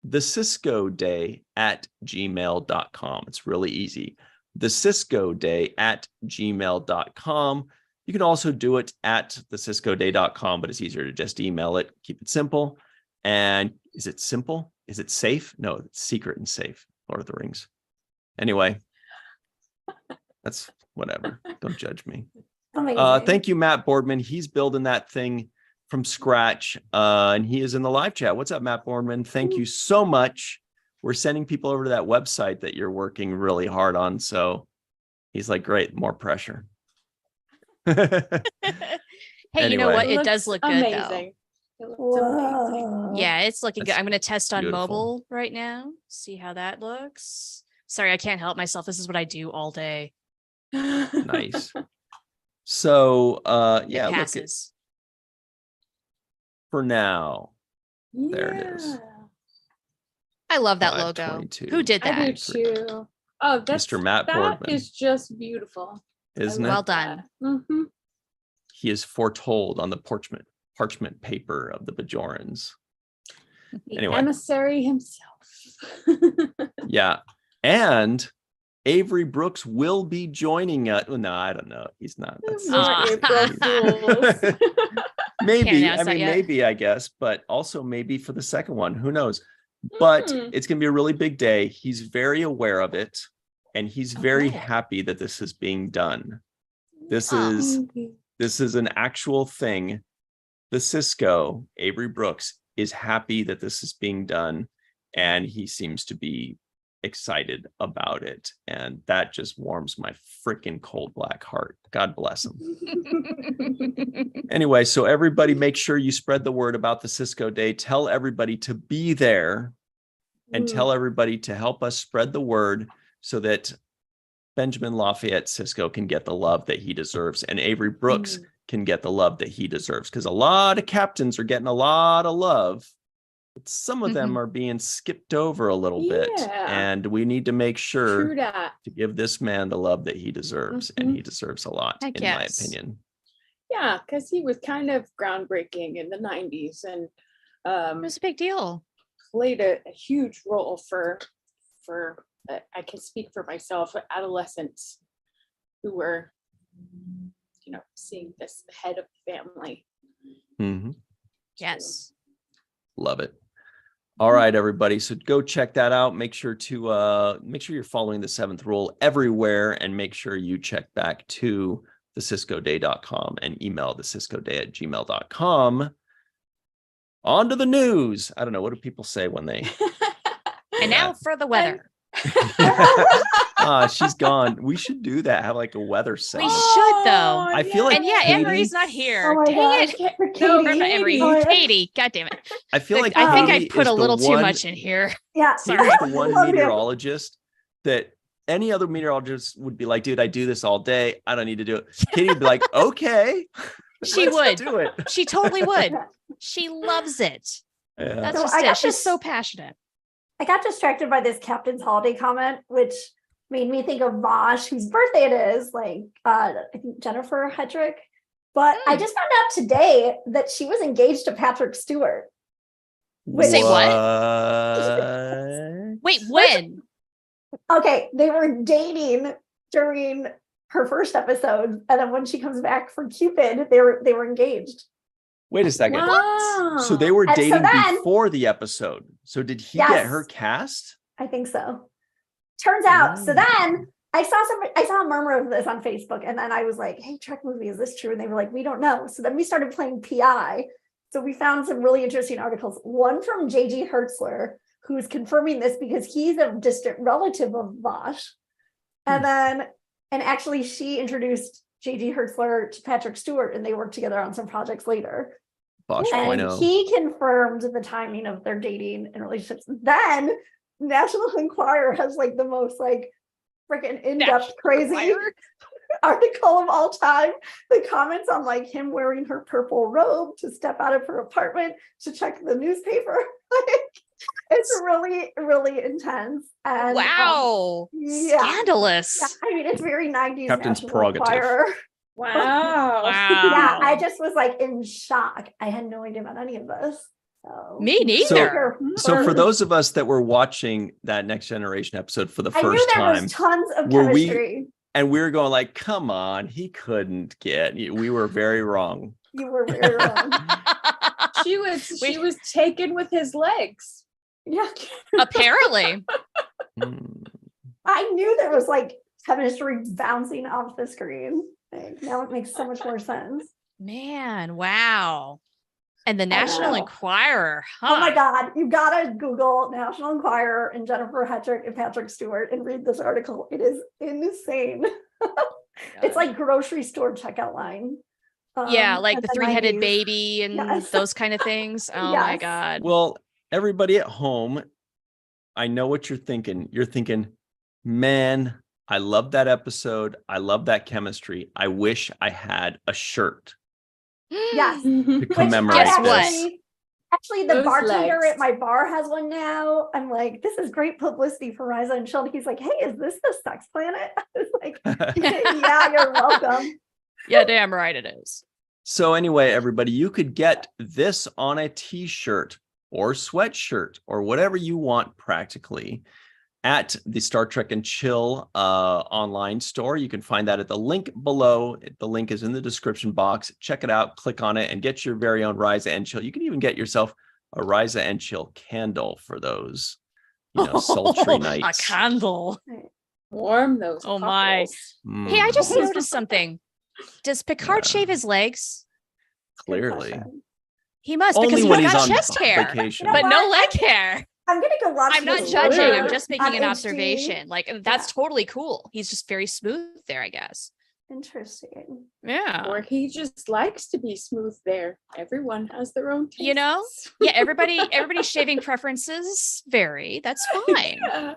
theciscoday@gmail.com. It's really easy. theciscoday@gmail.com. You can also do it at theciscoday.com, but it's easier to just email it. Keep it simple. And is it simple? Is it safe? No, it's secret and safe. Lord of the Rings. Anyway, that's whatever. Don't judge me. Thank you, Matt Boardman. He's building that thing from scratch, and he is in the live chat. What's up, Matt Boardman? Thank you so much. We're sending people over to that website that you're working really hard on. So he's like, great, more pressure. Hey, Anyway. you know what? It does look good, amazing. though. It looks amazing. Yeah, it's looking That's good. I'm going to test on beautiful. mobile right now. See how that looks. Sorry, I can't help myself. This is what I do all day. Nice. So, yeah, It look, passes. for now, there it is. Yeah. I love that logo. 522. Who did I that? do too. Oh, that's Mr. Matt that Boardman. is just beautiful. Isn't Well it? done. Mm-hmm. He is foretold on the parchment paper of the Bajorans. The Anyway. emissary himself. Yeah. And Avery Brooks will be joining us. Well, no, I don't know. He's not. That's Aw. maybe. Can't I announce that mean, yet. maybe, I guess, but also maybe for the second one. Who knows? But it's going to be a really big day. He's very aware of it. And he's very Okay. happy that this is being done. This Oh. is an actual thing. The Cisco, Avery Brooks, is happy that this is being done. And he seems to be excited about it. And that just warms my freaking cold black heart. God bless him. Anyway, so everybody make sure you spread the word about the Cisco Day. Tell everybody to be there and tell everybody to help us spread the word so that Benjamin Lafayette Cisco can get the love that he deserves and Avery Brooks can get the love that he deserves, because a lot of captains are getting a lot of love. But some of them are being skipped over a little bit, and we need to make sure True that. to give this man the love that he deserves, and he deserves a lot, Heck in my yes. opinion. Yeah, because he was kind of groundbreaking in the 90s and It was a big deal. played a huge role for I can speak for myself, adolescents who were, seeing this head of the family. Mhm. Yes. Love it. All right, everybody. So go check that out. Make sure you're following the 7th rule everywhere, and make sure you check back to theciscoday.com and email theciscoday@gmail.com. On to the news. I don't know. What do people say when they... And now for the weather. She's gone. We should do that. Have like a weather We segment. should, though. I feel like And yeah, Katie- Anne-Marie's not here. Oh my Dang gosh. it. Katie. No, not Anne-Marie. Oh my gosh. Katie. God damn it. I feel like I think Katie I put is a the little too one- much in here. Yeah. Sorry. Katie's the one Love you. meteorologist that any other meteorologist would be like, dude, I do this all day. I don't need to do it. Katie would be like, okay. She let's would. do it. She totally would. She loves it. Yeah. That's So just I it. got She's this- so passionate. I got distracted by this Captain's Holiday comment, which made me think of Vosh, whose birthday it is, I think Jennifer Hedrick. But I just found out today that she was engaged to Patrick Stewart. Say what? What? Wait, when? Okay, they were dating during her first episode, and then when she comes back from Cupid, they were engaged. Wait a second. Wow. So they were And so dating then- before the episode. So did he Yes. get her cast? I think so. Turns out, so Oh. then I saw a murmur of this on Facebook, and then I was like, hey, Trek movie, is this true? And they were like, we don't know. So then we started playing PI. So we found some really interesting articles. One from JG Hertzler, who's confirming this because he's a distant relative of Vosh. And actually she introduced JG Hertzler to Patrick Stewart, and they worked together on some projects later. Bosch And 0.0. he confirmed the timing of their dating and relationships. Then National Enquirer has the most freaking in-depth National crazy Enquirer? article of all time. The comments on him wearing her purple robe to step out of her apartment to check the newspaper. It's really, really intense. And Wow. yeah. Scandalous. Yeah, I mean, it's very 90s Captain's National prerogative. Enquirer. Wow. Wow. Yeah, I just was in shock. I had no idea about any of this. So. Me neither. So for those of us that were watching that Next Generation episode for the I knew first there time, was tons of were we- chemistry. And we were going like, come on, he couldn't get. We were very wrong. You were very wrong. She was taken with his legs. Yeah. Apparently. I knew there was like chemistry bouncing off the screen. Now it makes so much more sense. Man, wow. And the I National know. Enquirer, huh? Oh my God, you gotta Google National Enquirer and Jennifer Hetrick and Patrick Stewart and read this article. It is insane. It's like grocery store checkout line. Yeah, like the at 3-headed 90s. baby and Yes. those kind of things. Oh my Yes. God. Well, everybody at home, I know what you're thinking. You're thinking, man, I love that episode. I love that chemistry. I wish I had a shirt Yes. to commemorate Guess what? this. Actually, the Those bartender legs. at my bar has one now. I'm like, this is great publicity for Riza and Sheldon. He's like, hey, is this the Sex Planet? I was like, yeah, you're welcome. Yeah, damn right it is. So anyway, everybody, you could get this on a t-shirt or sweatshirt or whatever you want practically at the Star Trek and Chill online store. You can find that at the link below. The link is in the description box. Check it out, click on it, and get your very own Riza and Chill. You can even get yourself a Riza and Chill candle for those, sultry nights. A candle. Warm those. Oh my. cockles. Hey, I just Mm. noticed something. Does Picard Yeah. shave his legs? Clearly. He must, Only because when he's he's got on chest hair, vacation. You know but no what? leg hair. I'm gonna go watch. I'm not this judging. later I'm just making on an HD. observation. Like, that's Yeah. totally cool. He's just very smooth there, I guess. Interesting. Yeah. Or he just likes to be smooth there. Everyone has their own tastes. You know? Yeah, everybody's shaving preferences vary. That's fine. Yeah.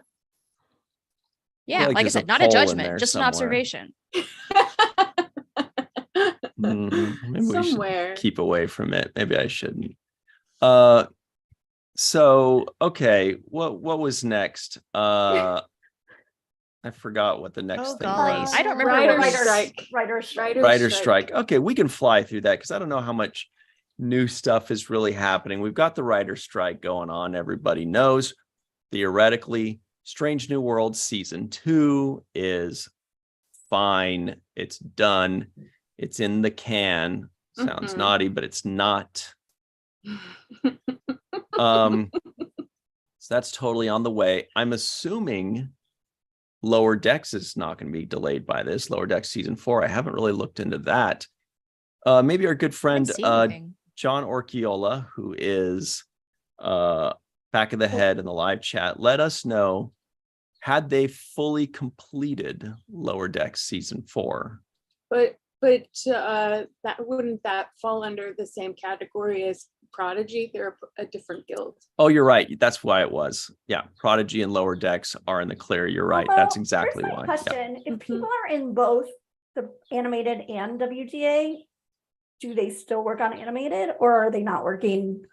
Yeah, like like I there's said, a not a poll in judgment, there just an somewhere. observation. Maybe we should Somewhere. keep away from it. Maybe I shouldn't. So okay, what was next? I forgot what the next Oh, thing golly. was. I don't remember Writer's what we- strike. Writer's strike. Writer's strike. Okay, we can fly through that because I don't know how much new stuff is really happening. We've got the writer's strike going on. Everybody knows. Theoretically, Strange New Worlds season 2 is fine. It's done. It's in the can. Sounds Mhm. naughty, but it's not. So that's totally on the way. I'm assuming Lower Decks is not going to be delayed by this. Lower Decks season 4. I haven't really looked into that. Maybe our good I friend didn't see anything. John Orchiola, who is back of the head in the live chat, let us know, had they fully completed Lower Decks season 4? But that wouldn't that fall under the same category as Prodigy? They're a different guild. Oh, you're right. That's why it was. Yeah, Prodigy and Lower Decks are in the clear. You're right. Although, That's exactly here's my why. Yeah. question. If Mhm. people are in both the animated and WGA, do they still work on animated, or are they not working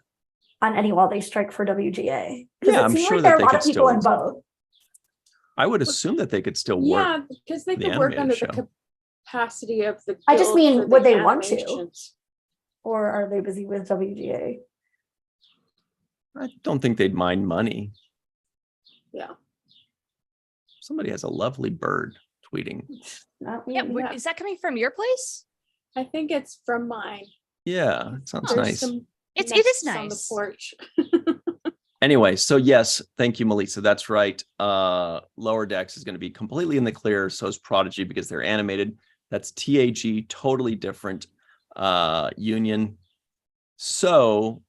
on any while they strike for WGA? Because Yeah, it I'm seems sure like that there are a they lot could of people still- in both. I would assume that they could still work. Yeah, because they the could work animated under show. the capacity of the. I just guild mean, for would the they want to? animations. Or are they busy with WGA? I don't think they'd mind money. Yeah. Somebody has a lovely bird tweeting. Not me. Yeah, Yeah. is that coming from your place? I think it's from mine. Yeah, it sounds Oh. There's nice. some It is nests on the nice. porch. Anyway, so yes, thank you, Melissa. That's right. Lower Decks is going to be completely in the clear. So is Prodigy because they're animated. That's TAG, totally different union. So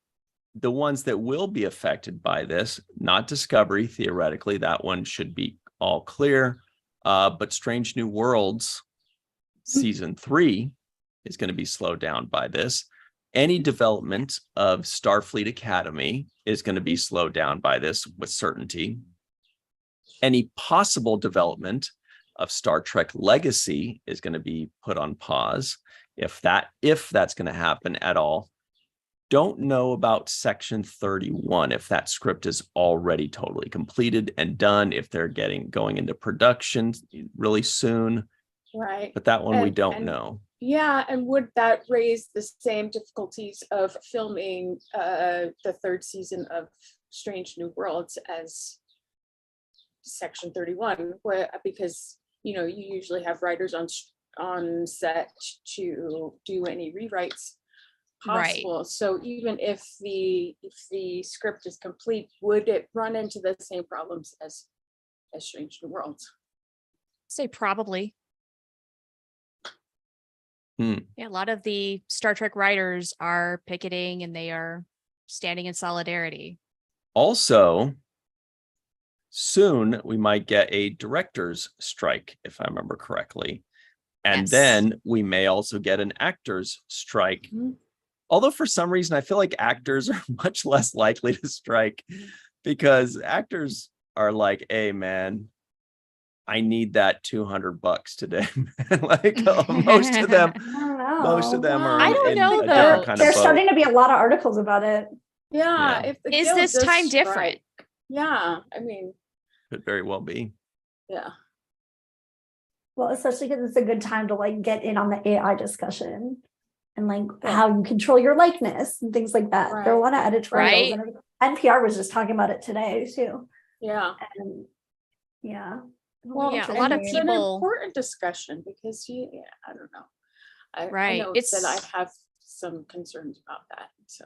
the ones that will be affected by this, not Discovery, theoretically, that one should be all clear. But Strange New Worlds season 3 is going to be slowed down by this. Any development of Starfleet Academy is going to be slowed down by this with certainty. Any possible development of Star Trek Legacy is going to be put on pause if that's going to happen at all. Don't know about Section 31, if that script is already totally completed and done, if they're going into production really soon, Right. but that one we And- don't and- know. Yeah, and would that raise the same difficulties of filming the 3rd season of Strange New Worlds as Section 31? Because you usually have writers on set to do any rewrites possible. Right. So even if the script is complete, would it run into the same problems as Strange New Worlds? Say probably. Hmm. Yeah, a lot of the Star Trek writers are picketing and they are standing in solidarity. Also, soon we might get a director's strike, if I remember correctly. And Yes. then we may also get an actor's strike. Although for some reason, I feel like actors are much less likely to strike because actors are like, hey, man, I need that $200 today. Like most of them, I don't know. are I don't in know, a though. different kind of There's boat. starting to be a lot of articles about it. Yeah. Yeah. If the Is guild this does time strike, different? Yeah. I mean, Could very well be. yeah. Well, especially because it's a good time to like get in on the AI discussion and like Yeah. how you control your likeness and things like that. There are a lot of editorials, Right. and NPR was just talking about it today too. Yeah. And yeah. Well, Yeah, a and lot of it's an people- important discussion because I don't know. I Right. know It's- that I have some concerns about that. So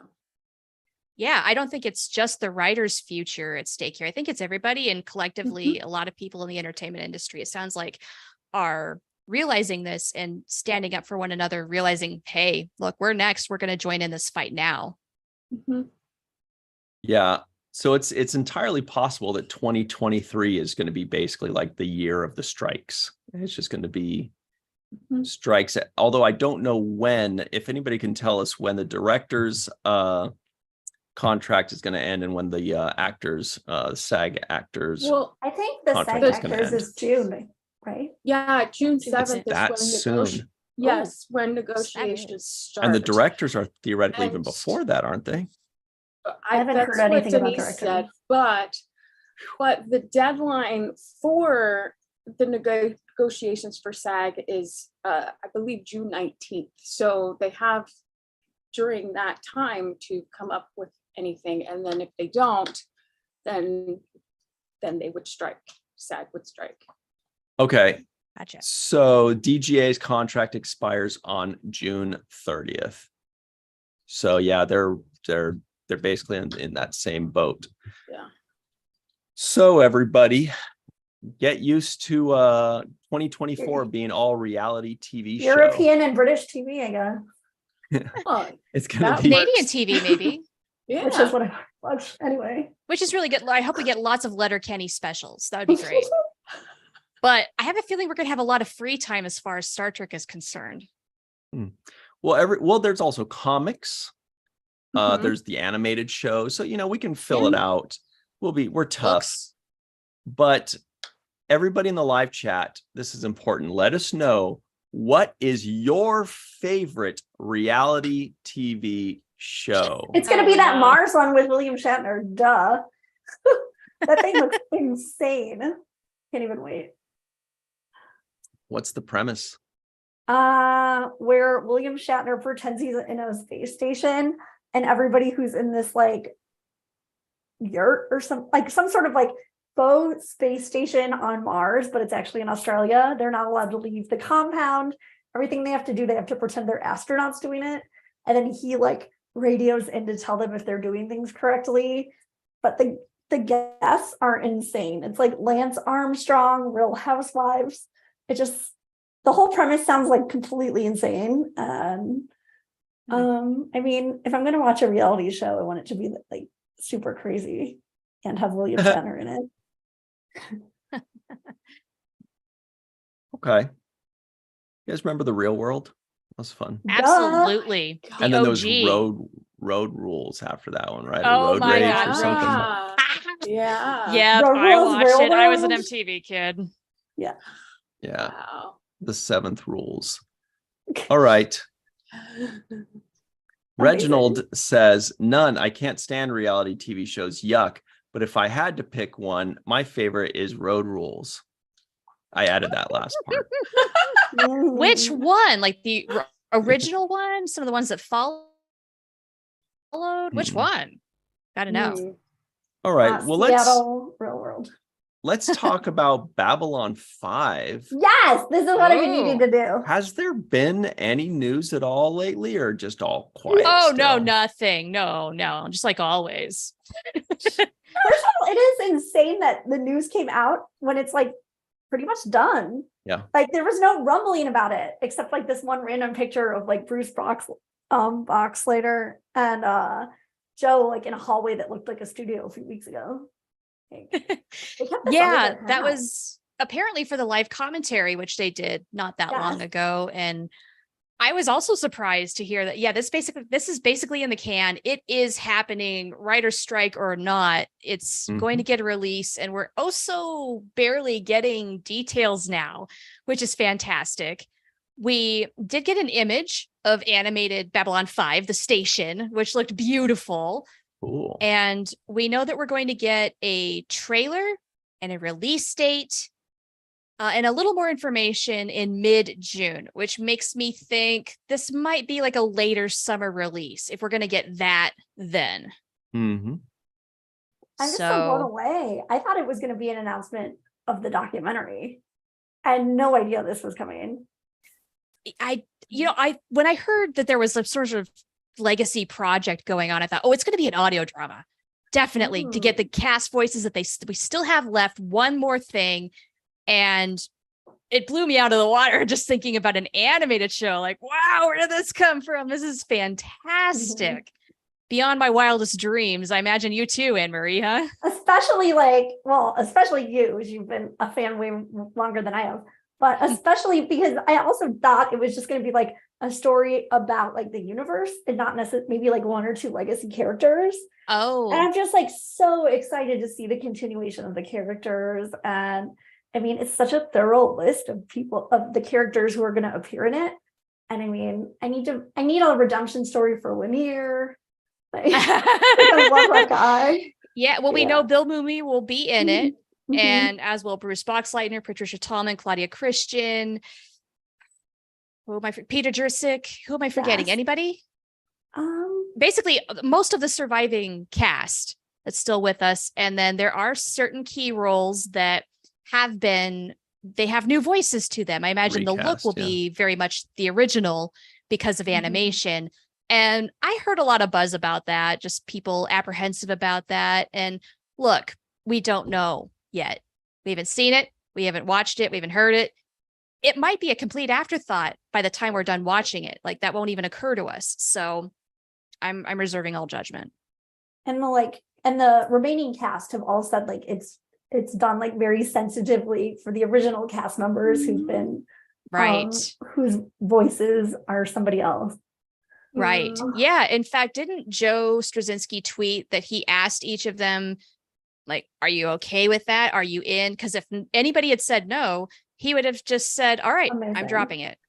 Yeah, I don't think it's just the writer's future at stake here. I think it's everybody, and collectively, a lot of people in the entertainment industry, it sounds like, are realizing this and standing up for one another, realizing, hey, look, we're next. We're going to join in this fight now. Yeah. So it's entirely possible that 2023 is going to be basically like the year of the strikes. It's just going to be strikes. Although I don't know when, if anybody can tell us when the director's contract is going to end and when the actors, SAG actors. well, I think the SAG Contract is gonna actors end. is June, right? yeah, June It's 7th is that when soon. Yes, when negotiations start. And the directors are theoretically even And- before that, aren't they? I haven't that's heard what anything about Denise director. said, but the deadline for the negotiations for SAG is I believe June 19th. So they have during that time to come up with anything, and then if they don't, then they would strike. SAG would strike. Okay. Gotcha. So DGA's contract expires on June 30th. So yeah, they're basically in that same boat. Yeah. So everybody, get used to 2024 being all reality TV show. European and British TV, I guess. Oh, It's gonna that be Canadian works. TV, maybe, yeah. Which is what I watch anyway. which is really good. I hope we get lots of Letterkenny specials. That would be great. But I have a feeling we're going to have a lot of free time as far as Star Trek is concerned. well, there's also comics. Mhm. There's the animated show. So we can fill it out. We're tough. Books. But everybody in the live chat, this is important. Let us know, what is your favorite reality TV show? It's gonna be that no. Mars one with William Shatner. Duh. That thing looks insane. Can't even wait. What's the premise? Where William Shatner pretends he's in a space station, and everybody who's in this like yurt or some sort of like faux space station on Mars, but it's actually in Australia. They're not allowed to leave the compound. Everything they have to do, they have to pretend they're astronauts doing it. And then he like radios in to tell them if they're doing things correctly. But the guests are insane. It's like Lance Armstrong, Real Housewives. The whole premise sounds like completely insane. And I mean, if I'm gonna watch a reality show, I want it to be like super crazy and have William Shatner in it. Okay. You guys remember The Real World? That was fun. Duh. Absolutely. The And then OG. those road rules after that one, right? Oh Or road my rage God. or something. Yeah. Yeah, Road I Rules, watched it. I was an Railroads. MTV kid. Yeah. Wow. The 7th rules. All right. Reginald says, none. I can't stand reality TV shows. Yuck. But if I had to pick one, my favorite is Road Rules. I added that last part. Which one? Like the original one? Some of the ones that followed? Which one? Gotta know. Mm. All right. Well, let's Seattle Real World. let's talk about Babylon 5. Yes, this is what I've been needing to do. Has there been any news at all lately, or just all quiet? Oh, still? no, nothing. No, just like always. First of all, it is insane that the news came out when it's like pretty much done. Yeah. Like there was no rumbling about it, except like this one random picture of like Bruce Boxleiter and Joe like in a hallway that looked like a studio a few weeks ago. Yeah, that was apparently for the live commentary, which they did not that long ago. And I was also surprised to hear that, yeah, this is basically in the can. It is happening, writer's strike or not. It's going to get a release, and we're also barely getting details now, which is fantastic. We did get an image of animated Babylon 5, the station, which looked beautiful. Cool. And we know that we're going to get a trailer and a release date and a little more information in mid-June, which makes me think this might be like a later summer release if we're going to get that then. Mm-hmm. I'm just so blown away. I thought it was going to be an announcement of the documentary. I had no idea this was coming. When I heard that there was some sort of legacy project going on, I thought, it's going to be an audio drama. Definitely to get the cast voices that we still have left. One more thing. And it blew me out of the water just thinking about an animated show. Like, wow, where did this come from? This is fantastic. Beyond my wildest dreams. I imagine you too, Anne-Marie, huh? Especially especially you, as you've been a fan way longer than I have. But especially because I also thought it was just going to be like a story about like the universe and not necessarily maybe like one or two legacy characters. Oh. And I'm just like so excited to see the continuation of the characters. And I mean, it's such a thorough list of the characters who are going to appear in it. And I mean, I need a redemption story for Lemire. Like, I love that guy. Yeah, well, we know Bill Mumy will be in it, and as well Bruce Boxleitner, Patricia Tallman, Claudia Christian. Peter Jurczyk. Who am I forgetting? Yes. Anybody? Basically, most of the surviving cast that's still with us, and then there are certain key roles that they have new voices to them. I imagine the look will be very much the original because of animation. And I heard a lot of buzz about that, just people apprehensive about that. And look, we don't know yet. We haven't seen it. We haven't watched it. We haven't heard it. It might be a complete afterthought by the time we're done watching it. Like that won't even occur to us. So I'm reserving all judgment. And the remaining cast have all said like it's done like very sensitively for the original cast members who've been whose voices are somebody else. Right. Yeah. In fact, didn't Joe Straczynski tweet that he asked each of them, like, are you okay with that? Are you in? Because if anybody had said no, he would have just said, all right, I'm dropping it.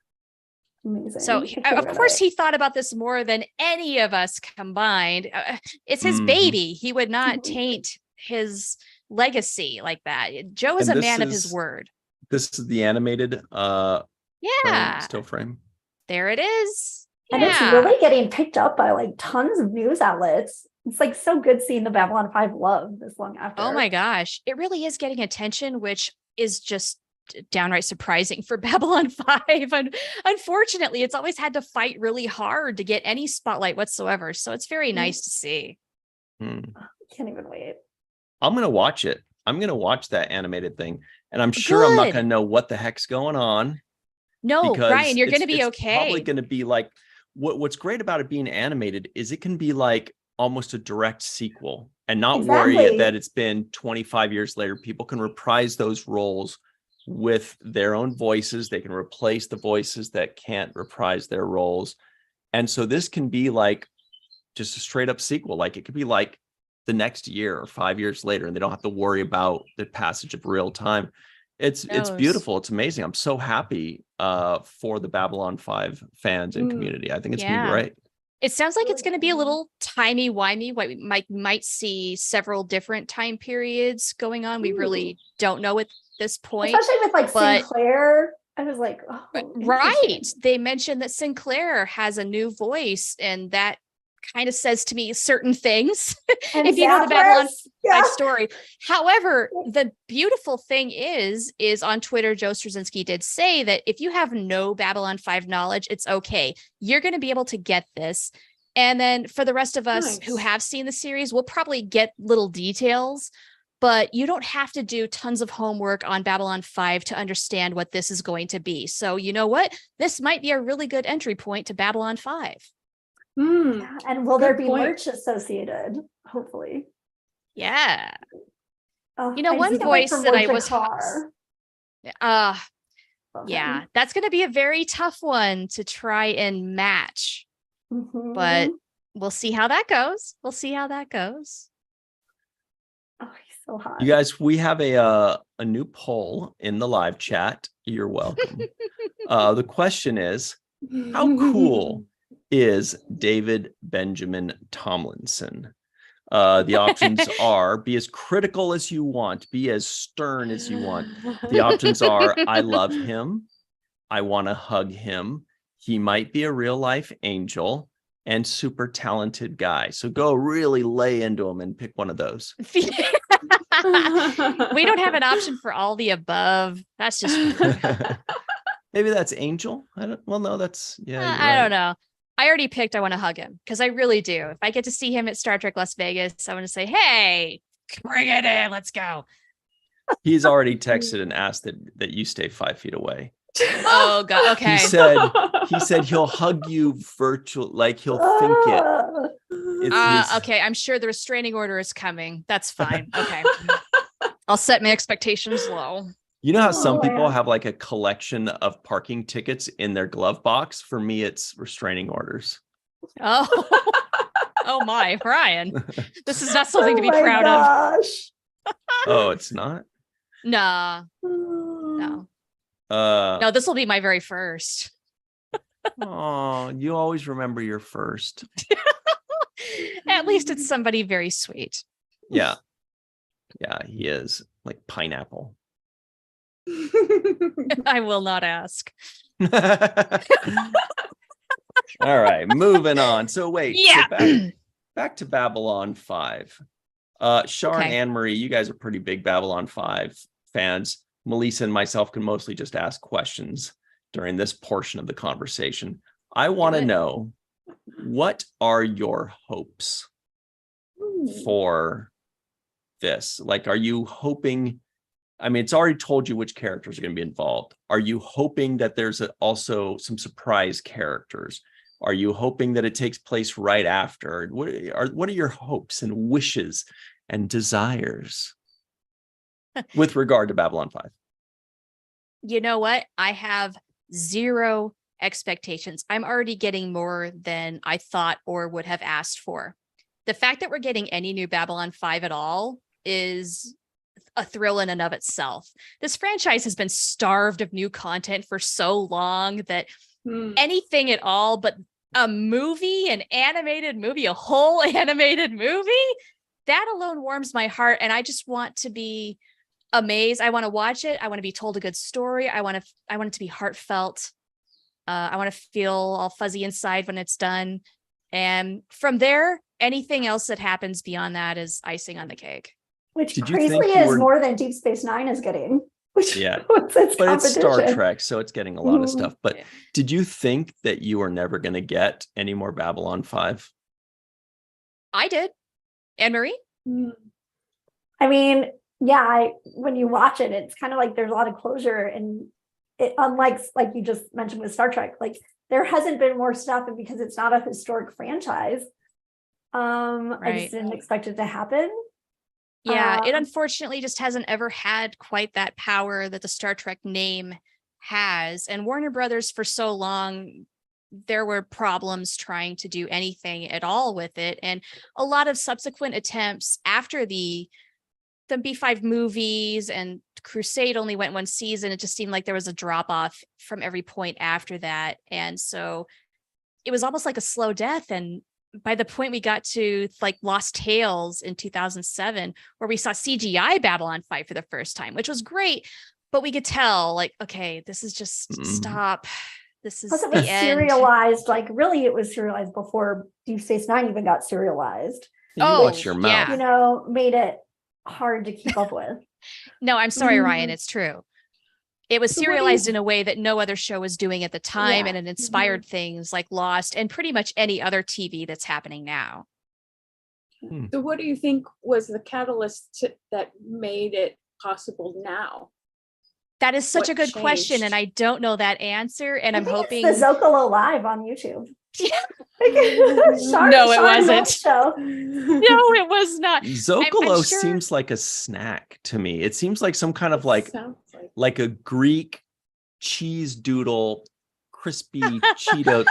Amazing. So of course he thought about this more than any of us combined. It's his baby. He would not taint his legacy like that. Joe is a man of his word. This is the animated still frame. There it is. And it's really getting picked up by like tons of news outlets. It's like so good seeing the Babylon 5 love this long after. Oh my gosh. It really is getting attention, which is just downright surprising for Babylon 5. And unfortunately, it's always had to fight really hard to get any spotlight whatsoever. So it's very nice to see. Can't even wait. I'm going to watch it. I'm going to watch that animated thing. And I'm sure I'm not going to know what the heck's going on. No, Brian, you're going to be okay. Probably going to be like, what's great about it being animated is it can be like almost a direct sequel and not worry that it's been 25 years later. People can reprise those roles with their own voices. They can replace the voices that can't reprise their roles. And so this can be like just a straight up sequel. Like it could be like the next year or 5 years later, and they don't have to worry about the passage of real time. It's beautiful. It's amazing. I'm so happy for the Babylon 5 fans and community. I think it's gonna be great. It sounds like it's going to be a little timey-wimey. We might see several different time periods going on. We really don't know at this point. Especially with like Sinclair. I was like, right. They mentioned that Sinclair has a new voice, and that kind of says to me certain things And if you know the Babylon Yeah. 5 story. However, the beautiful thing is on Twitter, Joe Straczynski did say that if you have no Babylon 5 knowledge, it's okay. You're going to be able to get this. And then for the rest of us who have seen the series, we'll probably get little details, but you don't have to do tons of homework on Babylon 5 to understand what this is going to be. So you know what? This might be a really good entry point to Babylon 5. Yeah. And will there Good be point. merch associated? Hopefully. Yeah. Oh, You know, I one just can't wait voice for that I Voice was Car. Love yeah, him. that's going to be a very tough one to try and match, but we'll see how that goes. We'll see how that goes. Oh, he's so hot. You guys, we have a new poll in the live chat. You're welcome. The question is, how cool is David Benjamin Tomlinson? The options are be as critical as you want, be as stern as you want. The options are I love him, I want to hug him, he might be a real life angel, and super talented guy. So go really lay into him and pick one of those. We don't have an option for all the above. That's just Maybe that's angel. No, that's you're I right. don't know. I already picked I want to hug him because I really do. If I get to see him at Star Trek Las Vegas, I want to say, hey, bring it in. Let's go. He's already texted and asked that you stay 5 feet away. Oh God. Okay. He said he'll hug you virtual, like he'll think it. It's his... Okay. I'm sure the restraining order is coming. That's fine. Okay. I'll set my expectations low. You know how some people have like a collection of parking tickets in their glove box? For me, it's restraining orders. Oh, oh my, Ryan. This is not something to be proud of. Oh, it's not? Nah. No. No, this will be my very first. Oh, you always remember your first. At least it's somebody very sweet. Yeah. Yeah, he is. Like pineapple. I will not ask. All right, moving on. So wait, yeah. So back to Babylon 5. Shar and Anne-Marie, you guys are pretty big Babylon 5 fans. Melissa and myself can mostly just ask questions during this portion of the conversation. I want to know, what are your hopes for this? Like, are you hoping... I mean, it's already told you which characters are going to be involved. Are you hoping that there's also some surprise characters? Are you hoping that it takes place right after? What are your hopes and wishes and desires with regard to Babylon 5? You know what? I have zero expectations. I'm already getting more than I thought or would have asked for. The fact that we're getting any new Babylon 5 at all is a thrill in and of itself. This franchise has been starved of new content for so long that anything at all but a movie, an animated movie, a whole animated movie, that alone warms my heart. And I just want to be amazed. I want to watch it. I want to be told a good story. I want it to be heartfelt. I want to feel all fuzzy inside when it's done. And from there, anything else that happens beyond that is icing on the cake. Which crazily is more than Deep Space Nine is getting. Which yeah, but it's Star Trek, so it's getting a lot of stuff. But did you think that you were never going to get any more Babylon 5? I did. Anne-Marie? I mean, yeah, when you watch it, it's kind of like there's a lot of closure, and it, unlike like you just mentioned with Star Trek, like there hasn't been more stuff, and because it's not a historic franchise, I just didn't expect it to happen. Yeah, it unfortunately just hasn't ever had quite that power that the Star Trek name has. And Warner Brothers, for so long, there were problems trying to do anything at all with it. And a lot of subsequent attempts after the B5 movies and Crusade only went one season. It just seemed like there was a drop off from every point after that. And so it was almost like a slow death. And by the point we got to like Lost Tales in 2007, where we saw CGI Babylon 5 for the first time, which was great, but we could tell like, okay, this is just stop. This is Plus it the was end. serialized, like really it was serialized before Deep Space Nine even got serialized. You Oh, watch your mouth. yeah. You know, made it hard to keep up with. No, I'm sorry, Ryan. It's true. It was So what do serialized you- in a way that no other show was doing at the time, Yeah. and it inspired things like Lost and pretty much any other TV that's happening now. So what do you think was the catalyst that made it possible now? That is such What a good question, changed? and I don't know that answer. And I'm I think hoping. it's the Zocalo Live on YouTube. Yeah. No, it wasn't. Show. No, it was not. Zocalo I'm sure- seems like a snack to me. It seems like some kind of like Sounds a Greek cheese doodle, crispy Cheeto.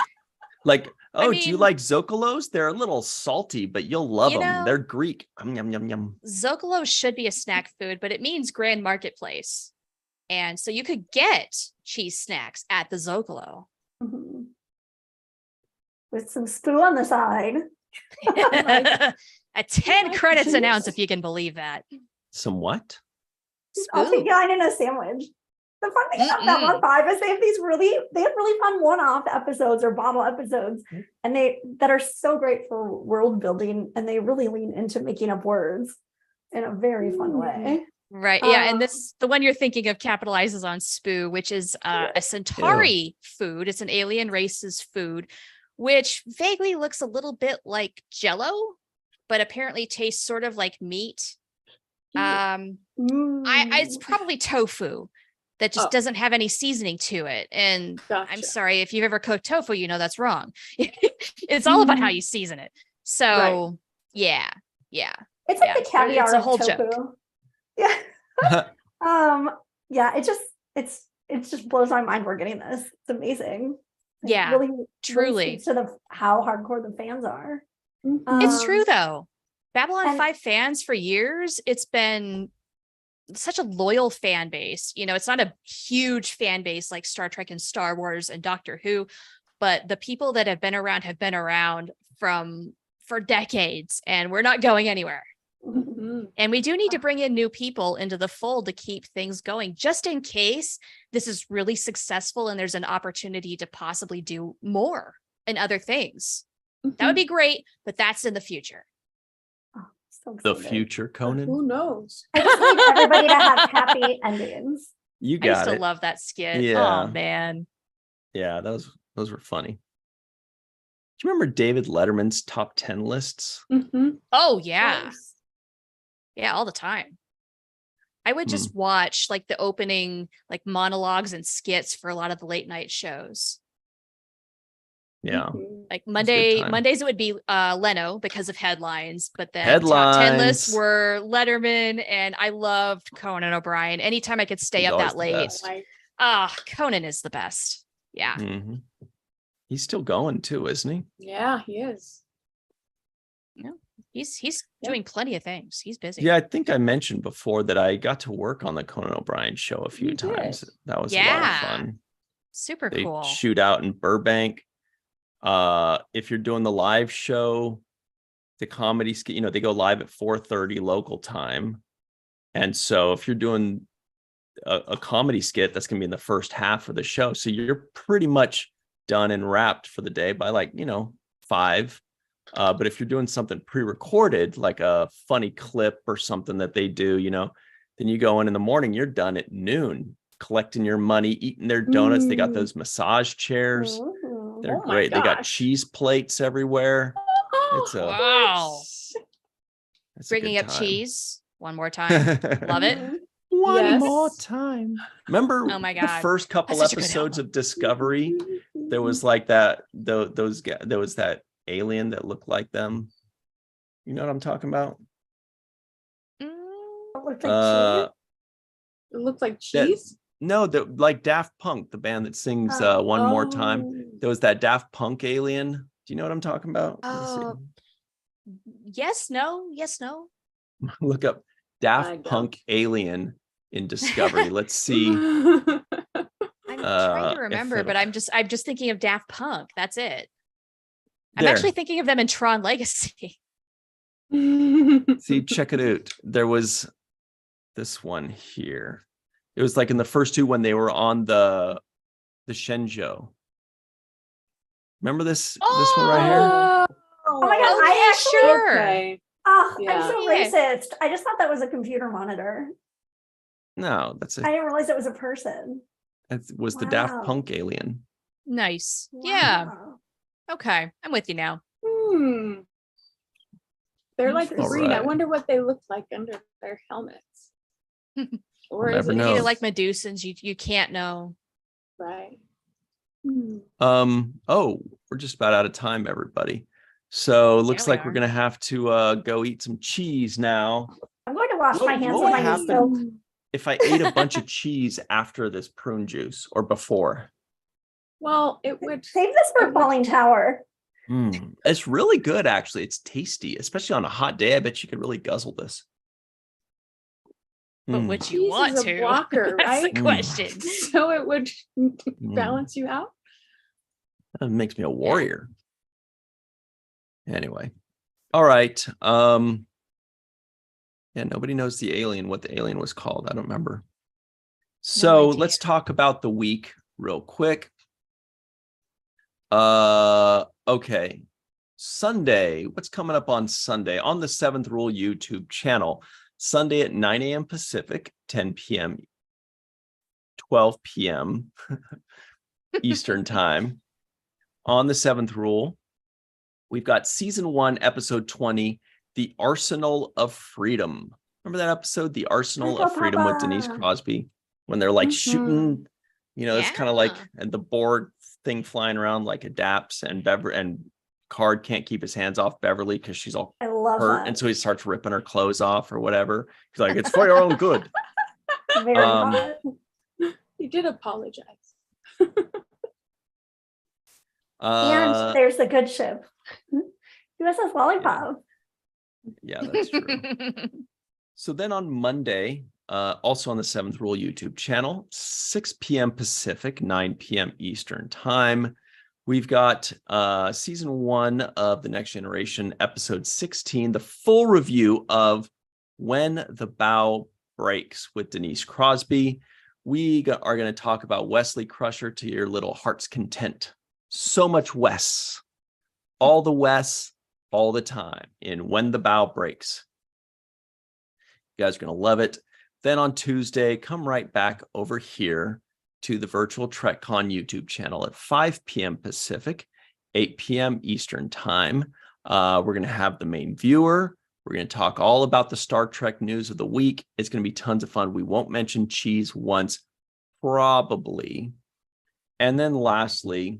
Like, oh, do you mean- like Zocalos? They're a little salty, but you'll love You them. know- They're Greek. Yum, yum, yum. Zocalo should be a snack food, but it means Grand Marketplace. And so you could get cheese snacks at the Zocalo. Mhm. With some stew on the side. At 10 like credits an cheese. ounce, if you can believe that. Some what? I'll Spoo. take mine in a sandwich. The fun thing about Babylon 5 is they have really fun one-off episodes or bottle episodes, and that are so great for world building, and they really lean into making up words in a very fun way. Right. Yeah. And the one you're thinking of capitalizes on Spoo, which is a Centauri food. It's an alien race's food, which vaguely looks a little bit like Jello, but apparently tastes sort of like meat. It's probably tofu that just doesn't have any seasoning to it. And I'm Gotcha. sorry, if you've ever cooked tofu, you know that's wrong. It's all about how you season it. So yeah. It's like Yeah, the caviar it's a of whole tofu. joke. Yeah. Yeah, it just blows my mind we're getting this. It's amazing. It Yeah, really truly. speaks to how hardcore the fans are. It's true though. Babylon and- 5 fans for years, it's been such a loyal fan base. You know, it's not a huge fan base like Star Trek and Star Wars and Doctor Who, but the people that have been around for decades, and we're not going anywhere. And we do need to bring in new people into the fold to keep things going, just in case this is really successful and there's an opportunity to possibly do more and other things. That would be great, but that's in the future. So The excited. future, Conan. Who knows? I just need everybody to have happy endings. You I used got to it. love that skit. Yeah. Oh man. Yeah, those were funny. Do you remember David Letterman's top 10 lists? Oh yeah. Yeah, all the time. I would just watch like the opening like monologues and skits for a lot of the late night shows. Yeah. Like good time. Mondays it would be Leno because of headlines, but then top 10 lists Headlines. were Letterman, and I loved Conan O'Brien. Anytime I could stay He's up always that the late. best. Conan is the best. Yeah. Mhm. He's still going too, isn't he? Yeah, he is. He's doing plenty of things. He's busy. Yeah, I think I mentioned before that I got to work on the Conan O'Brien show a few You did. times. That was a lot of Yeah. fun. Super They cool. shoot out in Burbank. If you're doing the live show, the comedy skit, they go live at 4:30 local time. And so if you're doing a comedy skit, that's gonna be in the first half of the show. So you're pretty much done and wrapped for the day by 5. But if you're doing something pre-recorded, like a funny clip or something that they do, then you go in the morning, you're done at noon, collecting your money, eating their donuts. They got those massage chairs. Ooh. They're Oh my great. They got gosh. cheese plates everywhere. It's a Wow. it's a Bringing good up time. cheese one more time. Love it. One Yes. more time. Remember Oh my the God. first couple That's such a good episodes of Discovery? There was like that. Those guys. There was that alien that looked like them. You know what I'm talking about? It looked like Uh, It looked like cheese. no, like Daft Punk, the band that sings "One More Time." There was that Daft Punk alien. Do you know what I'm talking about? Let me see. Oh. Yes, no. Look up I Daft don't. Punk alien in Discovery. Let's see. I'm trying to if remember, it'll- but I'm just thinking of Daft Punk. That's it. I'm There. actually thinking of them in Tron Legacy. See, check it out. There was this one here. It was like in the first two when they were on the Shenzhou. Remember this one right here? Oh my god, okay, I actually sure. Okay. Oh, Yeah. I'm so Yeah. racist. I just thought that was a computer monitor. No, I didn't realize it was a person. that was the Daft Wow. Punk alien. Nice. Yeah. Wow. Okay. I'm with you now. They're like Interesting. green. I Alright. wonder what they look like under their helmets. Or We'll is never it know. Either like Medusans, you can't know. right? Oh, we're just about out of time, everybody. So it looks we like we're are. gonna have to go eat some cheese now. I'm going to wash my hands what with would my happen? soap. If I ate a bunch of cheese after this prune juice or before. Well, it would. Save this for Falling Tower. It's really good, actually. It's tasty, especially on a hot day. I bet you could really guzzle this. But would Cheese you want is a to? blocker, That's the right? question. So it would balance you out. That makes me a warrior. Anyway. All right. Yeah, nobody knows what the alien was called. I don't remember. So let's talk about the week real quick. Okay. Sunday. What's coming up on Sunday? On the 7th Rule YouTube channel. Sunday at 9 a.m. Pacific, 10 p.m. 12 p.m. Eastern time. On the 7th Rule, we've got season 1, episode 20, The Arsenal of Freedom. Remember that episode, The Arsenal of Freedom, with Denise Crosby, when they're like shooting, it's kind of like, and the Borg thing flying around like adapts, and Card can't keep his hands off Beverly because she's all hurt. And so he starts ripping her clothes off or whatever. He's like, it's for your own good. Very hot. You did apologize. And there's the good ship. USS Lollipop. Yeah, that's true. So then on Monday, also on the 7th Rule YouTube channel, 6 p.m. Pacific, 9 p.m. Eastern time, we've got season 1 of The Next Generation, episode 16, the full review of When the Bow Breaks with Denise Crosby. We are going to talk about Wesley Crusher to your little heart's content. So much Wes. All the Wes, all the time in When the Bow Breaks. You guys are going to love it. Then on Tuesday, come right back over here to the virtual TrekCon YouTube channel at 5 p.m. Pacific, 8 p.m. Eastern time. We're going to have the main viewer. We're going to talk all about the Star Trek news of the week. It's going to be tons of fun. We won't mention cheese once, probably. And then lastly,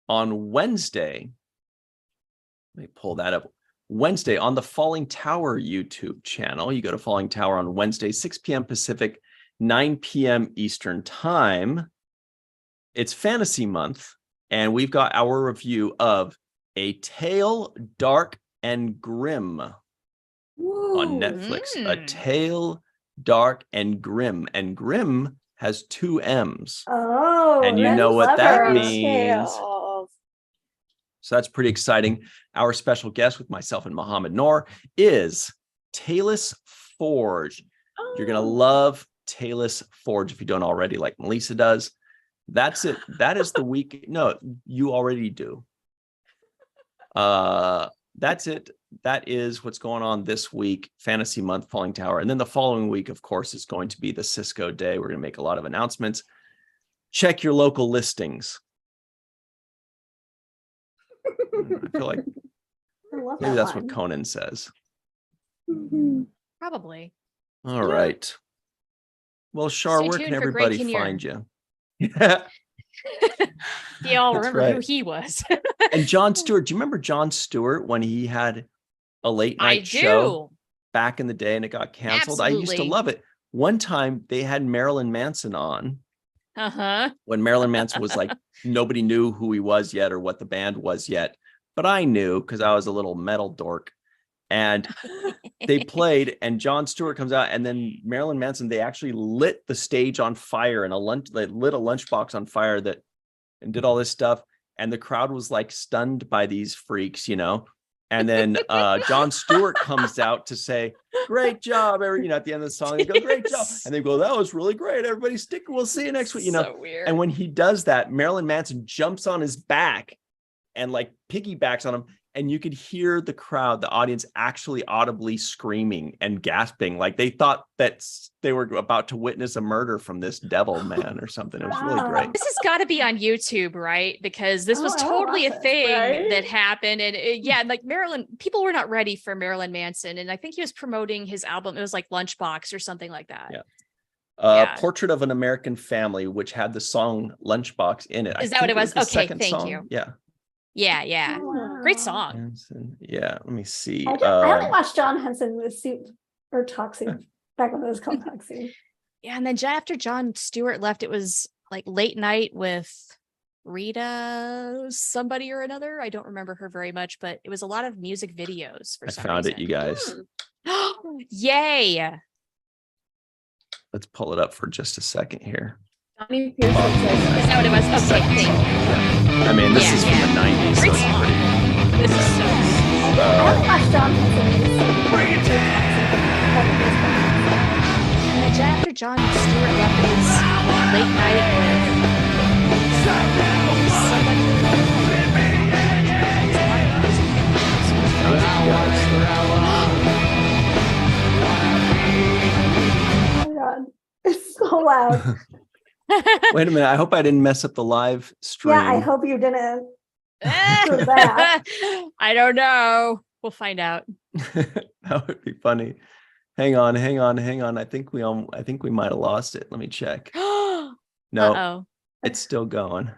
on Wednesday, let me pull that up. Wednesday on the Falling Tower YouTube channel. You go to Falling Tower on Wednesday, 6 p.m. Pacific, 9 p.m. Eastern time. It's fantasy month, and we've got our review of A Tale Dark and Grim on Netflix. A Tale Dark and Grim. And Grim has 2 M's. Oh, and you know what that means. Tales. So that's pretty exciting. Our special guest with myself and Mohammed Noor is Talus Forge. You're going to love Talus Forge if you don't already, like Melissa does. That's it. That is the week. No, you already do. That's it. That is what's going on this week. Fantasy month, Falling Tower. And then the following week, of course, is going to be the Cisco day. We're going to make a lot of announcements. Check your local listings. I feel like maybe that's what Conan says. Probably. All right. Well, Shar, Stay where tuned can for Greg everybody Kinnear. find you? You all That's remember right. who he was. And Jon Stewart. Do you remember Jon Stewart when he had a late night show back in the day and it got canceled? I used to Absolutely. love it. One time they had Marilyn Manson on. When Marilyn Manson was like, nobody knew who he was yet or what the band was yet. But I knew because I was a little metal dork. And they played, and Jon Stewart comes out, and then Marilyn Manson, they actually lit the stage on fire, and they lit a lunchbox on fire and did all this stuff. And the crowd was like stunned by these freaks, you know. And then Jon Stewart comes out to say, "Great job!" At the end of the song, they go, "Great job!" And they go, "That was really great. Everybody stick. We'll see you next week." You know. So weird. And when he does that, Marilyn Manson jumps on his back and like piggybacks on him. And you could hear the crowd, the audience actually audibly screaming and gasping. Like they thought that they were about to witness a murder from this devil man or something. It was really great. This has got to be on YouTube, right? Because this was totally a thing that happened. And like Marilyn, people were not ready for Marilyn Manson. And I think he was promoting his album. It was like Lunchbox or something like that. Yeah. Portrait of an American Family, which had the song Lunchbox in it. Is that what it was? Okay, thank you. Yeah. Yeah. Great song. Henson. Yeah, let me see. I only watched John Henson with Soup or Talk Soup back when it was called Talk Soup. Yeah, and then after Jon Stewart left, it was like Late Night with Rita somebody or another. I don't remember her very much, but it was a lot of music videos for some reason. I found it, you guys. Yay. Let's pull it up for just a second here. Johnny Pearson says, is that what it was? Okay, thank you. I mean, this is from the 90s. Great so song. pretty, This is so I haven't watched John Henson with And then after Jon Stewart left, it was Late Night with Oh my God. It's so loud. Wait a minute. I hope I didn't mess up the live stream. Yeah, I hope you didn't. I don't know. We'll find out. That would be funny. Hang on. I think we might have lost it. Let me check. No, it's still going.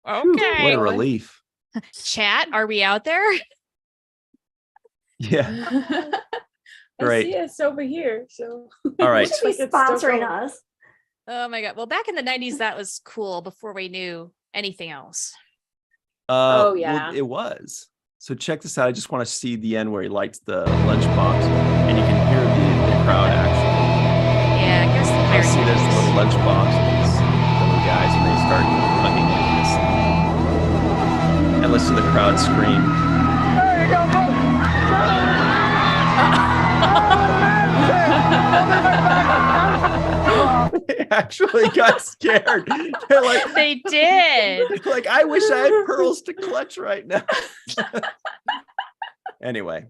Okay. What a relief. Chat, are we out there? Yeah. I Great. see us over here. So All right. You should be sponsoring us. Oh my God. Well, back in the 90s, that was cool before we knew anything else. Oh, yeah. Well, it was. So check this out. I just want to see the end where he lights the lunchbox, and you can hear the crowd actually. Yeah, I guess the I see this little lunchbox, these little guys, and they start hugging this, and listen to the crowd scream. They actually got scared. They're like, they did. Like, I wish I had pearls to clutch right now. Anyway,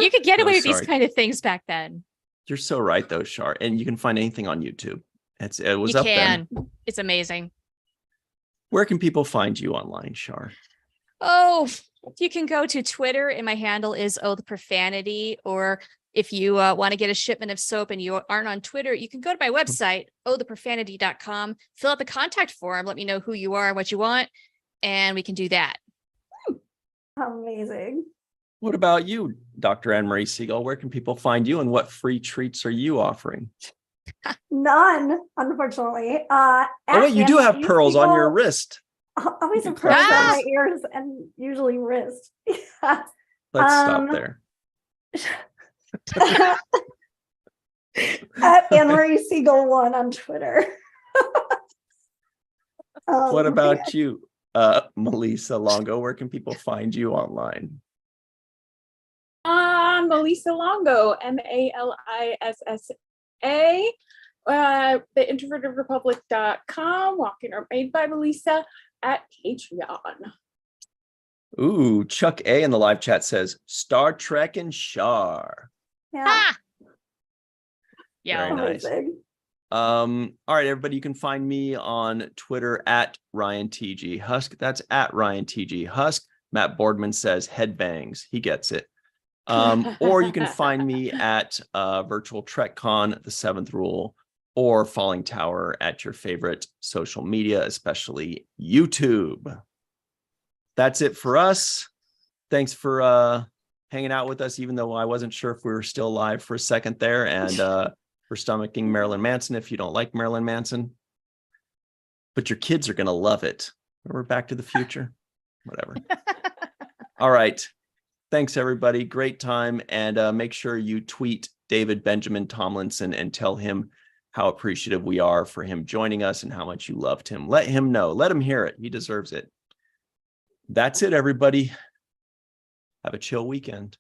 you could get away with these kind of things back then. You're so right, though, Shar. And you can find anything on YouTube. It was you up can. there. It's amazing. Where can people find you online, Shar? Oh, you can go to Twitter, and my handle is the Profanity. Or if you want to get a shipment of soap and you aren't on Twitter, you can go to my website, theprofanity.com, fill out the contact form, let me know who you are and what you want, and we can do that. Amazing. What about you, Dr. Anne-Marie Siegel? Where can people find you, and what free treats are you offering? None, unfortunately. Oh, wait, you do have pearls on your wrist. Always have pearls on my ears and usually wrist. Let's stop there. At Anne-Marie Siegel 1 on Twitter. What about you, Melissa Longo? Where can people find you online? Melissa Longo, Malissa. theintrovertedrepublic.com, Walking or Made by Melissa, at Patreon. Ooh, Chuck A in the live chat says Star Trek and Shar. Yeah. Ah! Yeah. Very nice. All right, everybody, you can find me on Twitter at RyanTG Husk. That's at RyanTG Husk. Matt Boardman says headbangs. He gets it. Or you can find me at Virtual TrekCon, The Seventh Rule, or Falling Tower at your favorite social media, especially YouTube. That's it for us. Thanks for hanging out with us, even though I wasn't sure if we were still live for a second there, and for stomaching Marilyn Manson if you don't like Marilyn Manson. But your kids are going to love it. Remember Back to the Future? Whatever. All right. Thanks, everybody. Great time. And make sure you tweet David Benjamin Tomlinson and tell him how appreciative we are for him joining us and how much you loved him. Let him know. Let him hear it. He deserves it. That's it, everybody. Have a chill weekend.